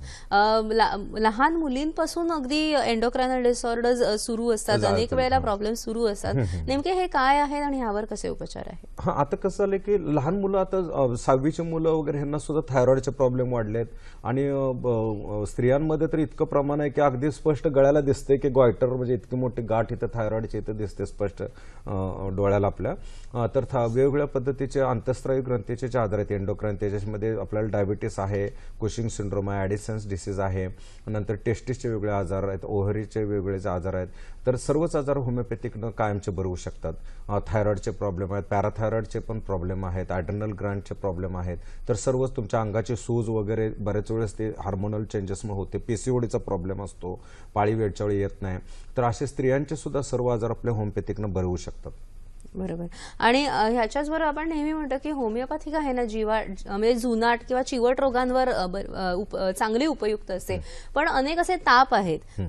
लहान मुलींपासून अगदी एंडोक्रायनल डिसऑर्डर्स सुरू असतात, अनेक वेळेला प्रॉब्लेम सुरू असतात. नेमके हे काय आहेत आणि ह्यावर कसे उपचार आहेत?
हा, आता कसं झालं की लहान मुलं, आता 6वीची मुलं वगैरे ह्यांना सुद्धा थायरॉइडचे प्रॉब्लेम वाढलेत आणि स्त्रियांमध्ये तर इतकं प्रमाण आहे की अगदी स्पष्ट गळ्याला दिसते की गॉयटर म्हणजे इतकी मोठी गाठ इथं थायरॉइडची इथं दिसते स्पष्ट डोळ्याला आपल्या. तर वेगवेगळ्या पद्धतीचे अंतःस्रावी ग्रंथीचे जे आजार आहेत एंडोक्राइन, त्याच्यामध्ये आपल्याला डायबिटीस आहे, कुशिंग सिंड्रोम आहे, ॲडिसन्स डिसीज आहे, नंतर टेस्टिसचे वेगळे आजार आहेत, ओव्हरीचे वेगवेगळे आजार आहेत. तर सर्वच आजार होमिओपॅथिकनं कायमचे बरे होऊ शकतात. थायरॉइडचे प्रॉब्लेम आहेत, पॅराथायरॉइडचे पण प्रॉब्लेम आहेत, ॲड्रेनल ग्लँडचे प्रॉब्लेम आहेत. तर सर्वच तुमच्या अंगाची सूज वगैरे बऱ्याच वेळेस ते हार्मोनल चेंजेसमुळे होते. पीसीओडीचा प्रॉब्लेम असतो, पाळी वेळच्या वेळी येत नाही. तर असे स्त्रियांचे सुद्धा सर्व आजार आपल्या होमिओपॅथिकनं बरे होऊ शकतात.
बरोबर. आणि ह्याच्याच बरोबर आपण नेहमी म्हणतो की होमिओपॅथिक आहे ना म्हणजे जुनाट किंवा चिवट रोगांवर चांगली उपयुक्त असते. पण अनेक असे ताप आहेत,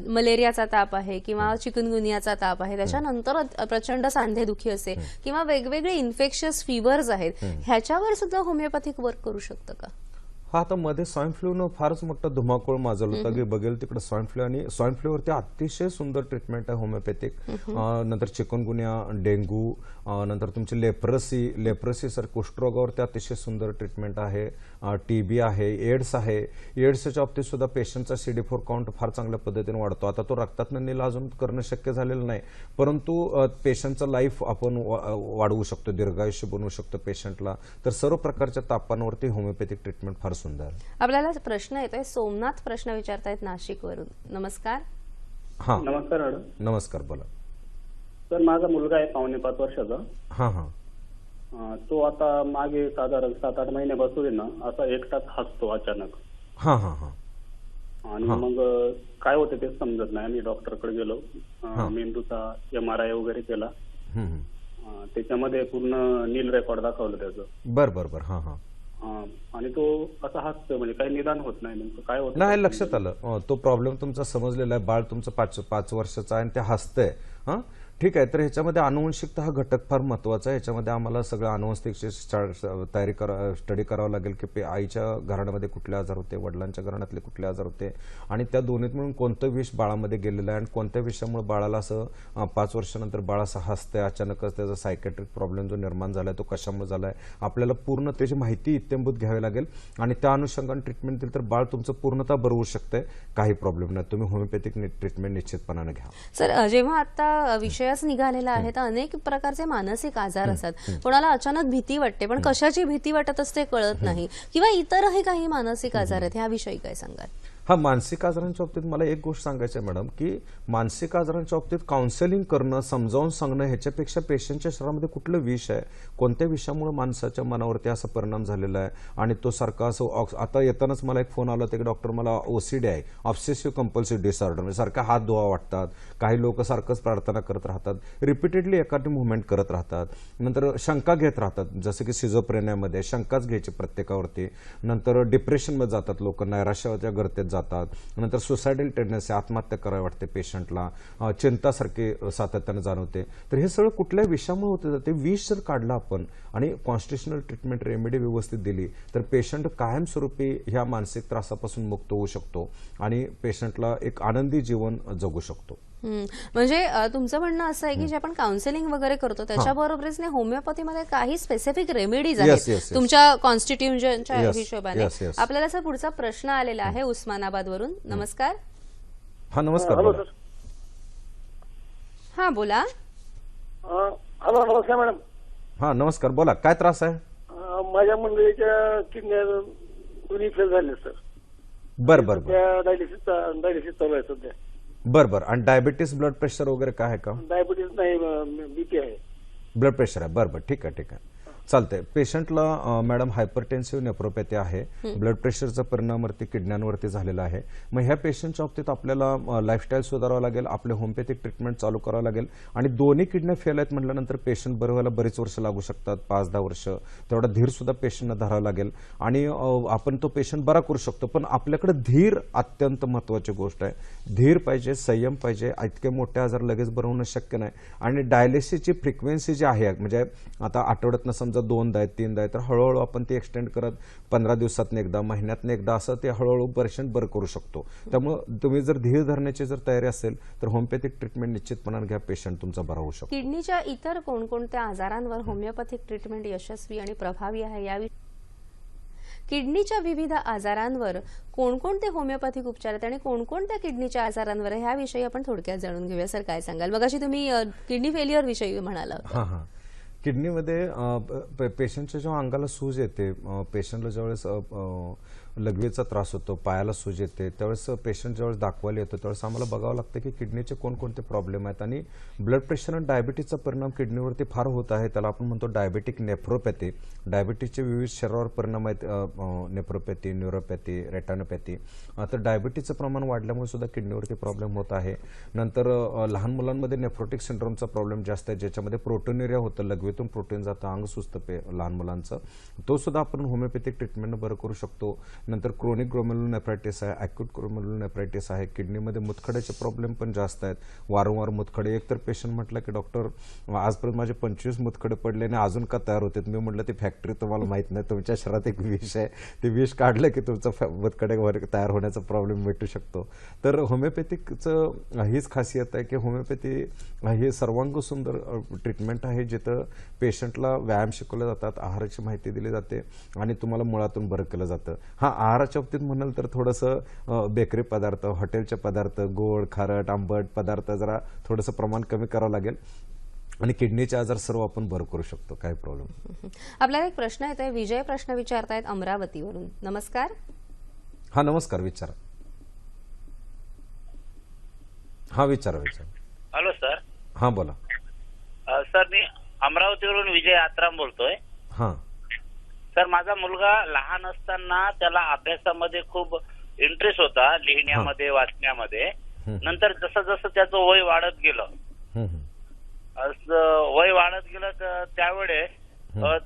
मलेरियाचा ताप आहे किंवा चिकनगुनियाचा ताप आहे, त्याच्यानंतर प्रचंड सांधेदुखी असते किंवा वेगवेगळे इन्फेक्शियस फीवर्स आहेत, ह्याच्यावर सुद्धा होमिओपॅथिक वर्क करू शकतं का?
हा, आता मध्ये स्वाईन फ्लूनं फारच मोठा धुमाकूळ माजवला होता की बघेल तिकडे स्वाईन फ्लू, आणि स्वाईन फ्लूवरती अतिशय सुंदर ट्रीटमेंट आहे होमिओपॅथिक. नंतर चिकनगुनिया, डेंग्यू, नंतर तुमची लेप्रसी सर कुष्ठरोगावरती अतिशय सुंदर ट्रीटमेंट आहे. TB आहे, एड्स आहे. एड्सच्या बाबतीत सुद्धा पेशंटचा CD4 काउंट फार चांगल्या पद्धतीने वाढतो. आता तो रक्तातनं नील अजून करणं शक्य झालेलं नाही, परंतु पेशंटचं लाईफ आपण वाढवू शकतो, दीर्घायुष्य बनवू शकतो पेशंटला. तर सर्व प्रकारच्या तापांवरती होमिओपॅथिक ट्रीटमेंट फार सुंदर.
आपल्याला प्रश्न येतोय, सोमनाथ प्रश्न विचारतायत नाशिकवरून. नमस्कार.
हा
नमस्कार मॅडम.
नमस्कार, बोला.
सर, माझा मुलगा आहे 5.5 वर्षाचा.
हा.
तो आता मागे साधारण 7-8 महिन्यापासून ना असा एकटाच हसतो अचानक.
हा.
आणि मग काय होतं ते समजत नाही. आम्ही डॉक्टरकडे गेलो, मेंदूचा MRI वगैरे केला, त्याच्यामध्ये पूर्ण नील रेकॉर्ड दाखवलं त्याचं.
बरोबर. हा.
आणि तो असा हसतोय, म्हणजे काही निदान होत नाही. नेमकं काय होत
नाही, लक्षात आलं. तो प्रॉब्लेम तुमचा समजलेला आहे. बाळ तुमचं 5 वर्षाचं आहे आणि ते हसतंय. हा, ठीक आहे. तर ह्याच्यामध्ये आनुवंशिकता हा घटक फार महत्वाचा आहे. ह्याच्यामध्ये आम्हाला सगळं आनुवंशिकची स्टडी करावं लागेल की आईच्या घराण्यामध्ये कुठले आजार होते, वडिलांच्या घराण्यातले कुठले आजार होते, आणि त्या दोन्हीत मिळून कोणतं विष बाळामध्ये गेलेलं आहे आणि कोणत्या विषयामुळे बाळाला असं 5 वर्षानंतर बाळ असं हसतंय अचानकच, त्याचा सायकॅट्रिक प्रॉब्लेम जो निर्माण झालाय तो कशामुळे झालाय, आपल्याला पूर्ण त्याची माहिती इत्यंभूत घ्यावी लागेल आणि त्या अनुषंगाने ट्रीटमेंट दिली तर बाळ तुमचं पूर्णतः बरं होऊ शकतंय. काही प्रॉब्लेम नाही. तुम्ही होमिओपॅथिक ट्रीटमेंट निश्चितपणाने घ्या.
सर, जेव्हा आता विषय विषयच निघालेला आहे. तर अनेक प्रकारचे मानसिक आजार असतात. कोणाला अचानक भीती वाटते, पण कशाची भीती वाटत असते कळत नाही, किंवा इतरही काही मानसिक आजार आहेत, ह्याविषयी काय सांगाल?
हा, मानसिक आजारांच्या बाबतीत मला एक गोष्ट सांगायची आहे मॅडम, की मानसिक आजारांच्या बाबतीत काउन्सिलिंग करणं, समजावून सांगणं, ह्याच्यापेक्षा पेशंटच्या शरीरामध्ये कुठलं विष आहे, कोणत्या विषयामुळे माणसाच्या मनावरती असा परिणाम झालेला आहे, आणि तो सारखा असं आता येतानाच मला एक फोन आला होता की डॉक्टर मला OCD आहे, ऑब्सेसिव्ह कंपल्सिव्ह डिसऑर्डर, म्हणजे सारखा हात धुवा वाटतात, काही लोक सारखंच प्रार्थना करत राहतात, रिपीटेडली एखादी मुवमेंट करत राहतात, नंतर शंका घेत राहतात, जसं की सिझोप्रेनियामध्ये शंकाच घ्यायची प्रत्येकावरती, नंतर डिप्रेशनमध्ये जातात लोक, नैराश्याच्या गर्तेत जातात, नंतर सुसायडल टेंडन्सी, आत्महत्या करावी वाटते पेशंटला, चिंतासारखी सातत्याने जाणवते. तर हे सगळं कुठल्या विषयामुळे होतं? ते विष जर काढलं आपण आणि कॉन्स्टिट्युशनल ट्रीटमेंट रेमेडी व्यवस्थित दिली तर पेशंट कायमस्वरूपी ह्या मानसिक त्रासापासून मुक्त होऊ शकतो आणि पेशंटला एक आनंदी जीवन जगू शकतो.
म्हणजे तुमचं म्हणणं असं आहे की जे आपण काउन्सिलिंग वगैरे करतो त्याच्याबरोबरच होमिओपॅथीमध्ये काही स्पेसिफिक रेमेडीज आहेत तुमच्या कॉन्स्टिट्युशनच्या हिशोबाने. आपल्याला सर पुढचा प्रश्न आलेला आहे उस्मानाबाद वरून. नमस्कार.
हा, नमस्कार.
हा, बोला.
हॅलो, नमस्कार मॅडम.
हा, नमस्कार, बोला, काय त्रास आहे?
माझ्या मंडळीच्या किडन्या दोन्ही फेल झाले सर.
बर बर.
डायलिसिस चालू आहे सध्या.
बर बर. आणि डायबिटीस, ब्लड प्रेशर वगैरे काय आहे का?
डायबिटीस नाही, BP आहे.
ब्लड प्रेशर आहे. बरं बरं, ठीक आहे ठीक आहे, चालतंय. पेशंटला मॅडम हायपरटेन्सिव्ह नेफ्रोपॅथी आहे, ब्लड प्रेशरचा परिणामावरती किडण्यांवरती झालेला आहे. मग ह्या पेशंटच्या बाबतीत आपल्याला लाईफस्टाईल सुधारावं लागेल, आपले होमिओपॅथिक ट्रीटमेंट चालू करावं लागेल. आणि दोन्ही किडन्या फेल आहेत म्हटल्यानंतर पेशंट बरं व्हायला बरीच वर्ष लागू शकतात, 5-10 वर्ष. तेवढा धीर सुद्धा पेशंटला धरावा लागेल आणि आपण तो पेशंट बरा करू शकतो. पण आपल्याकडे धीर अत्यंत महत्वाची गोष्ट आहे. धीर पाहिजे, संयम पाहिजे. इतके मोठे आजार लगेच बरं होणं शक्य नाही. आणि डायलिसिसची फ्रिक्वेन्सी जी आहे, म्हणजे आता आठवड्यातनं समजा 2दा आहेत, 3दा आहेत, तर हळूहळू आपण ते एक्सटेंड करत 15 दिवसातनं एकदा, महिन्यातनं एकदा असं ते हळूहळू पेशंट बरं करू शकतो. त्यामुळे तुम्ही जर धीर धरण्याची जर तयारी असेल तर होमिओपॅथिक ट्रीटमेंट निश्चितपणाने घ्या, पेशंट तुमचा बरा होऊ शकतो.
किडनीच्या इतर कोणकोणत्या आजारांवर होमिओपॅथिक ट्रीटमेंट यशस्वी आणि प्रभावी आहे याविषयी किडनीच्या विविध आजारांवर कोणकोणते होमिओपॅथिक उपचार आहेत आणि कोणकोणत्या किडनीच्या आजारांवर ह्याविषयी आपण थोडक्यात जाणून घेऊया. सर, काय सांगाल? मगाशी तुम्ही किडनी फेल्युअर विषयी म्हणाला.
हां, किडनीमध्ये पेशंटच्या जेव्हा अंगाला सूज येते, पेशंटला ज्यावेळेस लघवीचा त्रास होतो, पायाला सूज येते, त्यावेळेस पेशंट ज्यावेळेस दाखवायला येतो त्यावेळेस आम्हाला बघावं लागतं की किडनीचे कोणकोणते प्रॉब्लेम आहेत. आणि ब्लड प्रेशर आणि डायबिटीसचा परिणाम किडनीवरती फार होत आहे. त्याला आपण म्हणतो डायबेटिक नेफ्रोपॅथी. डायबिटीसचे विविध शरीरावर परिणाम आहेत, नेफ्रोपॅथी, न्यूरोपॅथी, रेटानोपॅथी. तर डायबिटीसचं प्रमाण वाढल्यामुळे सुद्धा किडनीवरती प्रॉब्लेम होत आहे. नंतर लहान मुलांमध्ये नेफ्रोटिक सिंड्रोमचा प्रॉब्लेम जास्त आहे, ज्याच्यामध्ये प्रोटोन्युरिया होतं, लघवीतून प्रोटीन जातं, अंग सुस्त लहान मुलांचं. तो सुद्धा आपण होमिओपॅथिक ट्रीटमेंट बरं करू शकतो. नंतर क्रोनिक ग्लोमेरुलोनेफ्रायटिस आहे, अॅक्यूट ग्लोमेरुलोनेफ्रायटिस आहे. किडनीमध्ये मुतखड्याचे प्रॉब्लेम पण जास्त आहेत, वारंवार मुतखडे. एक तर पेशंट म्हटलं की डॉक्टर आजपर्यंत माझे 25 मुतखडे पडले आणि अजून का तयार होते? मी म्हटलं ती फॅक्टरी तुम्हाला माहित नाही, तुमच्या शरीरात एक विष आहे, ते विष काढलं की तुमचं मुतखडे तयार होण्याचा प्रॉब्लेम मिटू शकतो. तर होमिओपॅथिकचं हीच खासियत आहे की होमिओपॅथी हे सर्वांग सुंदर ट्रीटमेंट आहे, जिथं पेशंटला व्यायाम शिकवले जातात, आहाराची माहिती दिली जाते आणि तुम्हाला मुळातून बरं केलं जातं. हा, आहाराच्या बाबतीत म्हणाल तर थोडंसं बेकरी पदार्थ, हॉटेलचे पदार्थ, गोड, खारट, आंबट पदार्थ जरा थोडंसं प्रमाण कमी करावं लागेल आणि किडनीचे आजार सर्व आपण बरं करू शकतो, काही प्रॉब्लेम.
आपल्याला एक प्रश्न येतोय, विजय प्रश्न विचारतायत अमरावतीवरून. नमस्कार.
हा, नमस्कार, विचारा. हा, विचारा.
Hello sir.
हा, बोला.
सर, मी अमरावतीवरून विजय आत्राम बोलतोय.
हा
सर, माझा मुलगा लहान असताना त्याला अभ्यासामध्ये खूप इंटरेस्ट होता, लिहिण्यामध्ये, वाचण्यामध्ये. नंतर जसं जसं त्याचं वय वाढत गेलं त्यावेळेस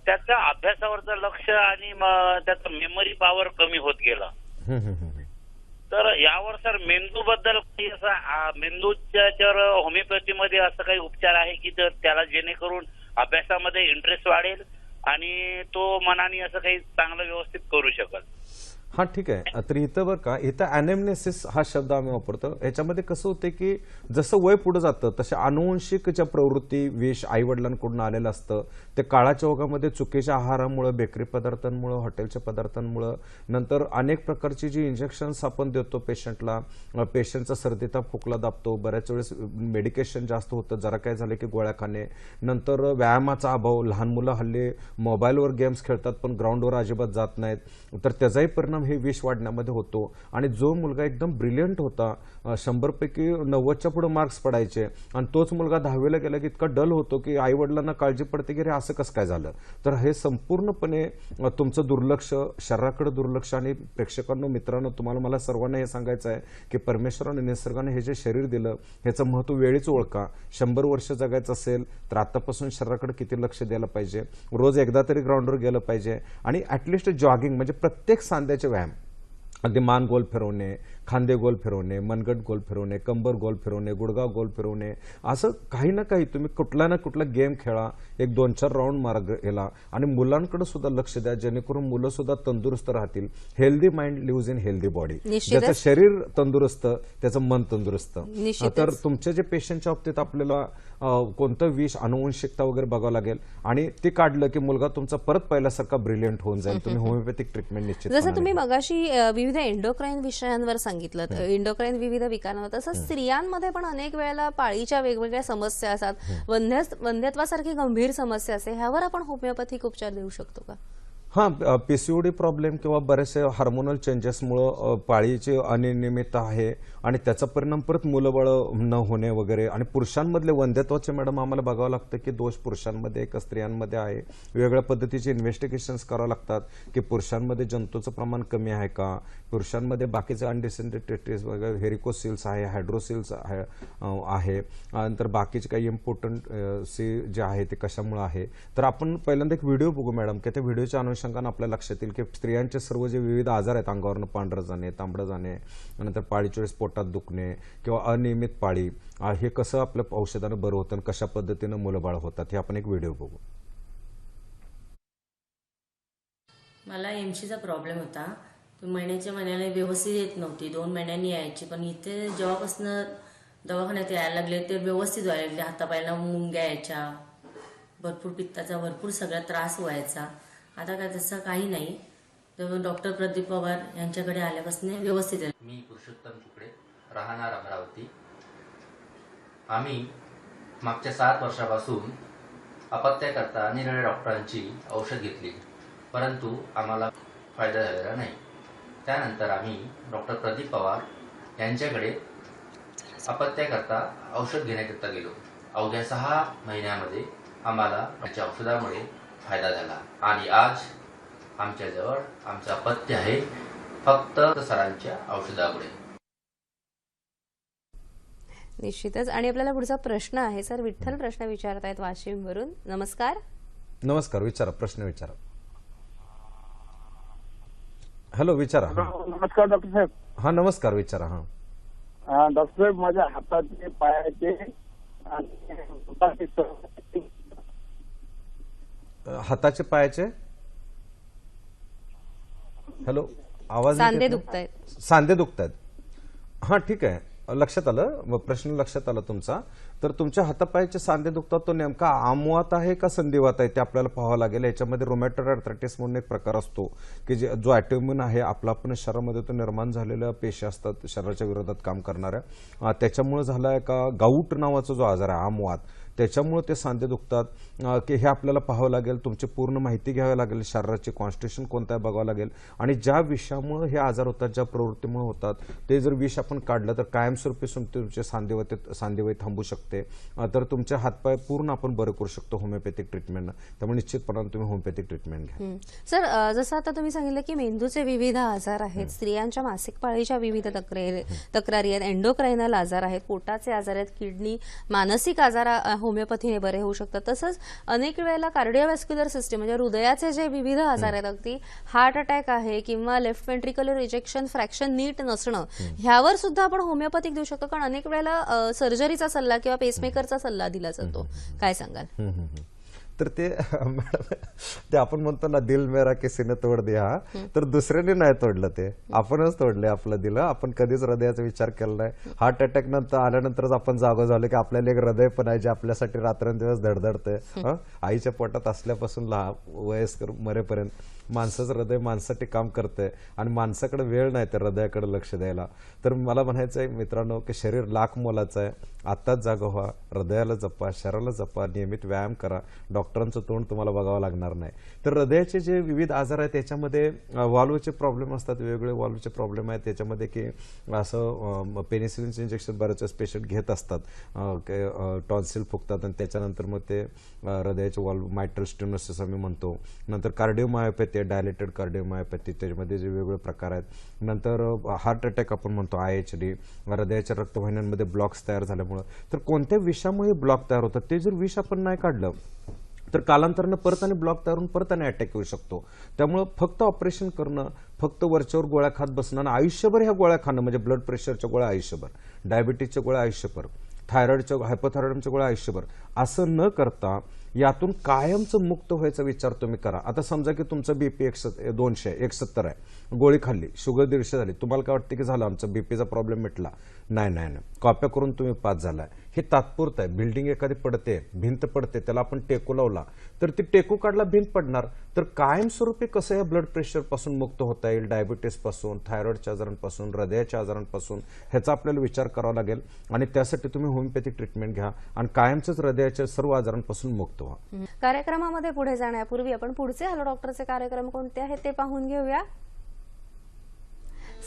त्याच्या अभ्यासावरचं लक्ष आणि त्याचं मेमरी पॉवर कमी होत गेलं. तर यावर सर मेंदूबद्दल काही असं मेंदूच्या होमिओपॅथीमध्ये असं काही उपचार आहे की त्याला जेणेकरून अभ्यासामध्ये इंटरेस्ट वाढेल आणि तो मनाने असं काही चांगलं व्यवस्थित करू शकल?
हा ठीक आहे. तर इथं बरं का, इथं अॅनेमनेसिस हा शब्द आम्ही वापरतो. याच्यामध्ये कसं होतं की जसं वय पुढे जातं तसे अनुवंशिक ज्या प्रवृत्ती विष आई वडिलांकडून आलेलं असतं ते काळाच्या ओघामध्ये चुकीच्या आहारामुळे, बेकरी पदार्थांमुळे, हॉटेलच्या पदार्थांमुळे, नंतर अनेक प्रकारची जी इंजेक्शन्स आपण देतो पेशंटला, पेशंटचा सर्दीचा खोकला दाबतो, बऱ्याच वेळेस मेडिकेशन जास्त होतं, जरा काय झालं की गोळ्या खाणे, नंतर व्यायामाचा अभाव, लहान मुलं हल्ली मोबाईलवर गेम्स खेळतात पण ग्राउंडवर अजिबात जात नाहीत, तर त्याचाही परिणाम हे विष वाढण्यामध्ये होतो. आणि जो मुलगा एकदम ब्रिलियंट होता, 100 पैकी 90च्या पुढे मार्क्स पडायचे, आणि तोच मुलगा 10वीला गेला की इतका डल होतो की आई वडिलांना काळजी पडते की रे असं कसं काय झालं. तर हे संपूर्णपणे तुमचं दुर्लक्ष, शरीराकडे दुर्लक्ष. आणि प्रेक्षकांनो, मित्रांनो, तुम्हाला मला सर्वांना हे सांगायचं आहे की परमेश्वराने, निसर्गाने हे जे शरीर दिलं ह्याचं महत्त्व वेळीच ओळखा. 100 वर्ष जगायचं असेल तर आतापासून शरीराकडे किती लक्ष द्यायला पाहिजे, रोज एकदा तरी ग्राउंडवर गेलं पाहिजे, आणि ॲटलिस्ट जॉगिंग म्हणजे प्रत्येक सांध्याचे व्यायाम, अगदी मान गोल फिरवणे, खांदे गोल फिरवणे, मनगट गोल फिरवणे, कंबर गोल फिरवणे, गुडघा गोल फिरवणे, असं काही ना काही तुम्ही कुठला ना कुठला गेम खेळा, एक 2-4 राऊंड मारा गेला. आणि मुलांकडे सुद्धा लक्ष द्या जेणेकरून मुलं सुद्धा तंदुरुस्त राहतील. Healthy mind leaves in healthy body. ज्याचं शरीर तंदुरुस्त त्याचं मन तंदुरुस्त. तर तुमच्या जे पेशंटच्या बाबतीत आपल्याला कोणतं विष, अनुवंशिकता वगैरे बघावं लागेल, आणि ते काढलं की मुलगा तुमचा परत पहिल्यासारखा ब्रिलियंट होऊन जाईल. तुम्ही होमिओपॅथिक ट्रीटमेंट निश्चित.
जसं तुम्ही मगाशी विविध एंडोक्राईन विषयांवर सांगितलं, एंडोक्राईन विविध विकारांवर, तसंच स्त्रियांमध्ये पण अनेक वेळेला पाळीच्या वेगवेगळ्या समस्या असतात, वंध्यत्वासारखी गंभीर समस्या असते, ह्यावर आपण होमिओपॅथिक उपचार देऊ शकतो का?
हां, पीसीओडी प्रॉब्लेम किंवा बरेचसे हार्मोनल चेंजेसमुळं पाळीचे अनियमितता आहे, आणि त्याचा परिणाम परत मुलंबाळ न होणे वगैरे. आणि पुरुषांमधले वंध्यत्वाचे मॅडम आम्हाला बघावं लागतं की दोष पुरुषांमध्ये का स्त्रियांमध्ये आहे. वेगवेगळ्या पद्धतीचे इन्व्हेस्टिगेशन्स करावं लागतात की पुरुषांमध्ये जंतूचं प्रमाण कमी आहे का, पुरुषांमध्ये बाकीचे अनडिसेंटेटिस वगैरे, व्हेरिकोसिल्स आहे, हायड्रोसिल्स आहे, नंतर बाकीचे काही इम्पॉर्टंट जे आहे ते कशामुळे आहे. तर आपण पहिल्यांदा एक व्हिडिओ बघू मॅडम, की त्या व्हिडिओच्या अनुषंगाने आपल्या लक्षात येईल की स्त्रियांचे सर्व जे विविध आजार आहेत, अंगावरनं पांढरं जाणे, तांबडं जाणे, नंतर पाळीच्या वेळेस पोटात दुखणे किंवा अनियमित पाळी, हे कसं आपल्या औषधानं बरं होतं आणि कशा पद्धतीनं मुलंबाळ होतात, हे आपण एक व्हिडिओ बघू.
मला एमसीचा प्रॉब्लेम होता. महिन्याच्या महिन्याला व्यवस्थित येत नव्हती, 2 महिन्यांनी यायची, पण इथे जेव्हापासून दवाखान्यात यायला लागले ते व्यवस्थित व्हायला लागले. हातापायला मुंग्या यायच्या, भरपूर पित्ताचा भरपूर सगळा त्रास व्हायचा. आता काय तसं काही नाही. तर डॉक्टर प्रदीप पवार यांच्याकडे आल्यापासून व्यवस्थित आहे.
मी पुरुषोत्तम तुकडे, राहणार अमरावती. आम्ही मागच्या 7 वर्षापासून अपत्याकरता निरनिराळ्या डॉक्टरांची औषध घेतली, परंतु आम्हाला फायदा झालेला नाही. त्यानंतर आम्ही डॉक्टर प्रदीप पवार यांच्याकडे अपत्याकरता औषध घेण्याकरता गेलो. अवघ्या 6 महिन्यामध्ये आम्हाला त्याच्या औषधामुळे फायदा झाला, आणि आज आमच्याजवळ आमचं अपत्य आहे फक्त सरांच्या औषधामुळे.
निश्चितच. आणि आपल्याला पुढचा प्रश्न आहे. सर विठ्ठल प्रश्न विचारतायत वाशिमवरून. नमस्कार.
नमस्कार, विचारा, प्रश्न विचारा. हॅलो, विचारा.
नमस्कार डॉक्टर साहेब.
हा, नमस्कार, विचारा.
हा डॉक्टर साहेब, माझ्या हाताचे, पायाचे
हाताचे, पायाचे, हॅलो, आवाज,
सांधे दुखतायत.
सांधे दुखतायत. हा, ठीक आहे, लक्षात आलं, प्रश्न लक्षात आला तुमचा. तर तुमच्या हातापायाचे सांधे दुखतात, तो नेमका आमवात आहे का संधिवात आहे ते आपल्याला पाहावं लागेल. याच्यामध्ये रोमॅटॉइड आर्थरायटिस म्हणून एक प्रकार असतो की जो ऑटोइम्यून आहे, आपला आपण शरीरामध्ये तो निर्माण झालेल्या पेशी असतात शरीराच्या विरोधात काम करणाऱ्या, त्याच्यामुळे झाला आहे का गाऊट नावाचा जो आजार आहे, आमवात, त्याच्यामुळे ते सांधे दुखतात की हे आपल्याला पाहावं लागेल. तुमची पूर्ण माहिती घ्यावी लागेल, शरीराची कॉन्स्टिट्यूशन कोणतं आहे बघावं लागेल, आणि ज्या विषयामुळे हे आजार होतात, ज्या प्रवृत्तीमुळे होतात, ते जर विष आपण काढलं तर कायमस्वरूपी तुमचे सांधेवय थांबू शकते. तर तुमचे हातपाय पूर्ण आपण बरं करू शकतो होमिओपॅथिक ट्रीटमेंटनं. त्यामुळे निश्चितपणाने तुम्ही होमिओपॅथिक ट्रीटमेंट घ्या.
सर, जसं आता तुम्ही सांगितलं की मेंदूचे विविध आजार आहेत, स्त्रियांच्या मासिक पाळीच्या विविध तक्रारी आहेत, एंडोक्राइनल आजार आहेत, पोटाचे आजार आहेत, किडनी, मानसिक आजार होमिओपॅथीने बरे होऊ शकतात. तसंच अनेक वेळेला कार्डिओव्हॅस्क्युलर सिस्टम म्हणजे हृदयाचे जे विविध आजार आहेत, अगदी हार्ट अटॅक आहे किंवा लेफ्ट व्हेंट्रिक्युलर इजेक्शन फ्रॅक्शन नीट नसणं, ह्यावर सुद्धा आपण होमिओपॅथिक देऊ शकतो. कारण अनेक वेळेला सर्जरीचा सल्ला किंवा पेसमेकरचा सल्ला दिला जातो. काय सांगाल?
तर ते मॅडम ते आपण म्हणतो ना दिल मेरा किसीने तोड दिया, तर दुसऱ्याने नाही तोडलं, ते आपणच तोडले आपलं दिलं. आपण कधीच हृदयाचा विचार केला नाही. हार्ट अटॅक नंतर आल्यानंतरच आपण जागो झालो की आपल्याला एक हृदय पण आहे जे आपल्यासाठी रात्रंदिवस धडधडतंय. आईच्या पोटात असल्यापासून वयस्कर मरेपर्यंत माणसाचं हृदय माणसासाठी काम करतंय आणि माणसाकडे वेळ नाही तर हृदयाकडे लक्ष द्यायला. तर मला म्हणायचं आहे मित्रांनो की शरीर लाख मोलाचं आहे. आत्ताच जागा व्हा, हृदयाला जपा, शरीराला जपा, नियमित व्यायाम करा. डॉक्टरांचं तोंड तुम्हाला बघावं लागणार नाही. तर हृदयाचे जे विविध आजार आहेत त्याच्यामध्ये वाल्वचे प्रॉब्लेम असतात, वेगवेगळे वाल्वचे प्रॉब्लेम आहेत त्याच्यामध्ये की असं पेनिसिलिनचं इंजेक्शन बरेच पेशंट घेत असतात, टॉन्सिल फुगतात आणि त्याच्यानंतर मग ते हृदयाचे वाल्व मायट्रल स्टेनोसिस आम्ही म्हणतो. नंतर कार्डिओमायोपॅथी, डायलेटेड कार्डिओमायोपॅथी, त्याच्यामध्ये जे वेगवेगळे प्रकार आहेत. नंतर हार्ट अटॅक आपण म्हणतो IHD, हृदयाच्या रक्तवाहिन्यांमध्ये ब्लॉक्स तयार झाल्यामुळे. तर कोणत्या विषामुळे ब्लॉक तयार होतात ते जर विष आपण नाही काढलं तर कालांतरानं परत आणि ब्लॉक तयार होऊन परत आणि अटॅक येऊ शकतो. त्यामुळं फक्त ऑपरेशन करणं, फक्त वरच्यावर गोळ्या खात बसणं आणि आयुष्यभर ह्या गोळ्या खाणं, म्हणजे ब्लड प्रेशरच्या गोळ्या आयुष्यभर, डायबिटीसच्या गोळ्या आयुष्यभर, थायरॉइडच्या हायपोथायरॉइडच्या गोळ्या आयुष्यभर, असं न करता यातून कायमचं मुक्त व्हायचा विचार तुम्ही करा. आता समजा की तुमचं BP 170 आहे, गोळी खाल्ली, शुगर 150 झाली, तुम्हाला काय वाटतं की झालं आमचा BPचा प्रॉब्लेम मिटला? नाही नाही नाही, कॉप्या करून तुम्ही पास झालाय. हे तात्पुरतं आहे. बिल्डिंग एखादी पडते, भिंत पडते, त्याला आपण टेकू लावला तर ती टेकू काढला भिंत पडणार. तर कायमस्वरूपी कसं या ब्लड प्रेशरपासून मुक्त होता येईल, डायबिटीसपासून, थायरॉइडच्या आजारांपासून, हृदयाच्या आजारांपासून, ह्याचा आपल्याला विचार करावा लागेल. आणि त्यासाठी तुम्ही होमिओपॅथिक ट्रीटमेंट घ्या आणि कायमच हृदयाच्या सर्व आजारांपासून मुक्त व्हा.
कार्यक्रमामध्ये पुढे जाण्यापूर्वी आपण पुढचे हॅलो डॉक्टरचे कार्यक्रम कोणते आहेत ते पाहून घेऊया.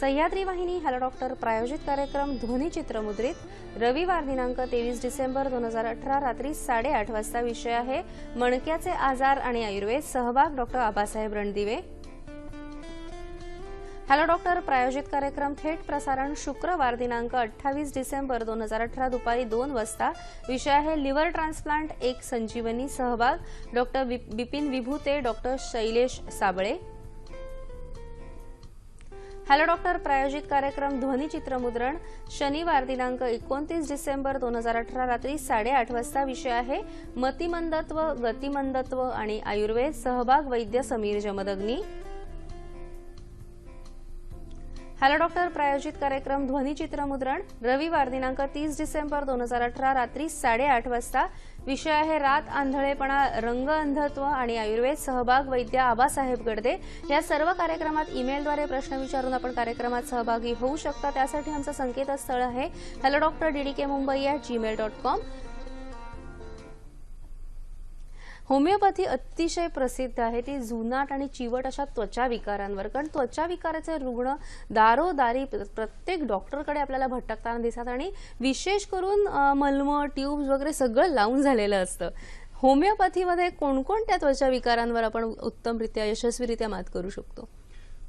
सह्याद्री वाहिनी हॅलो डॉक्टर प्रायोजित कार्यक्रम ध्वनिचित्रमुद्रित रविवार दिनांक 23 डिसेंबर 2018 रात्री 8:30 वाजता. विषय आहे मणक्याचे आजार आणि आयुर्वेद. सहभाग doctor Abasaheb Randive. Hello doctor प्रायोजित कार्यक्रम थेट प्रसारण शुक्रवार दिनांक 28 डिसेंबर 2018 दुपारी 2 वाजता. विषय आहे लिव्हर ट्रान्सप्लांट एक संजीवनी. सहभाग doctor Bipin Vibhute, doctor Shailesh Sable. Hello doctor प्रायोजित कार्यक्रम ध्वनिचित्रमुद्रण शनिवार दिनांक 29 डिसेंबर 2018 रात्री 8:30 वाजता. विषय आहे मतिमंदत्व, गतिमंदत्व आणि आयुर्वेद. सहभाग वैद्य समीर जमदग्नी. हॅलो डॉक्टर प्रायोजित कार्यक्रम ध्वनिचित्रमुद्रण रविवार दिनांक 30 डिसेंबर 2018 रात्री 8:30 वाजता. विषय आहे रात आंधळेपणा, रंग अंधत्व आणि आयुर्वेद. सहभाग वैद्य आबासाहेब गडदे. या सर्व कार्यक्रमात ईमेलद्वारे प्रश्न विचारून आपण कार्यक्रमात सहभागी होऊ शकता. त्यासाठी आमचं संकेतस्थळ आहे hello.ddkmumbai@gmail.com. होमिओपॅथी अतिशय प्रसिद्ध आहे. ती जुनाट आणि चिवट अशा त्वचा विकारांवर, कारण त्वचा विकाराचे रुग्ण दारोदारी प्रत्येक डॉक्टरकडे आपल्याला भटकताना दिसतात आणि विशेष करून मलम, ट्यूब्स वगैरे सगळं लावून झालेलं असतं. होमिओपॅथीमध्ये कोणकोणत्या त्वचा विकारांवर आपण उत्तमरित्या यशस्वीरित्या मात करू शकतो?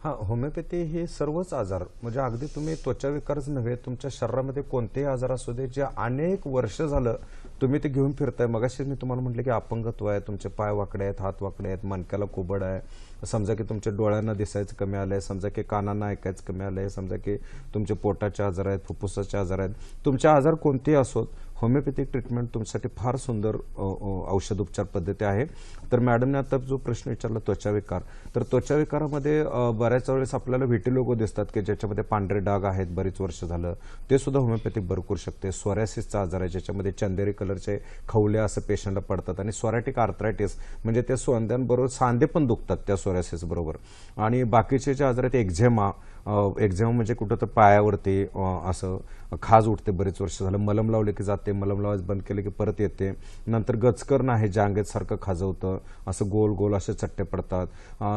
होमिओपॅथी हे सर्वच आजार, म्हणजे अगदी तुम्ही त्वचा विकारच नव्हे, तुमच्या शरीरामध्ये कोणतेही आजार असू दे जे अनेक वर्ष झालं तुम्ही ते घेऊन फिरताय. मगाशीच मी तुम्हाला म्हटलं की अपंगत्व आहे, तुमचे पाय वाकडे आहेत, हात वाकडे आहेत, मणक्याला कुबड आहे, समजा की तुमच्या डोळ्यांना दिसायचं कमी आलंय, समजा की कानांना ऐकायचं कमी आलंय, समजा की तुमचे पोटाचे आजार आहेत, फुफ्फुसाचे आजार आहेत, तुमचे आजार कोणतेही असोत, होमिओपॅथिक ट्रीटमेंट तुमच्यासाठी फार सुंदर औषध उपचार पद्धती आहे. तर मॅडमने आता जो प्रश्न विचारला त्वचाविकार, तर त्वचाविकारामध्ये बऱ्याच वेळेस आपल्याला व्हिटिलिगो दिसतात की ज्याच्यामध्ये पांढरे डाग आहेत बरीच वर्ष झालं, ते सुद्धा होमिओपॅथिक बरं करू शकते. सोरायसिसचा आजार आहे ज्याच्यामध्ये चंदेरी कलरचे खवले असं पेशंटला पडतात आणि सोरायटिक आर्थरायटिस म्हणजे ते सांध्यांबरोबर सांधे पण दुखतात त्या सोरायसिस बरोबर. आणि बाकीचे जे आजार आहेत एक्झेमा म्हणजे कुठं तर पायावरती असं खाज उठते बरेच वर्ष झालं, मलम लावले की जाते, मलम लावायचं बंद केले की परत येते. नंतर गचकरण आहे, जांगेत सारखं खाजवतं, असं गोल गोल असे चट्टे पडतात.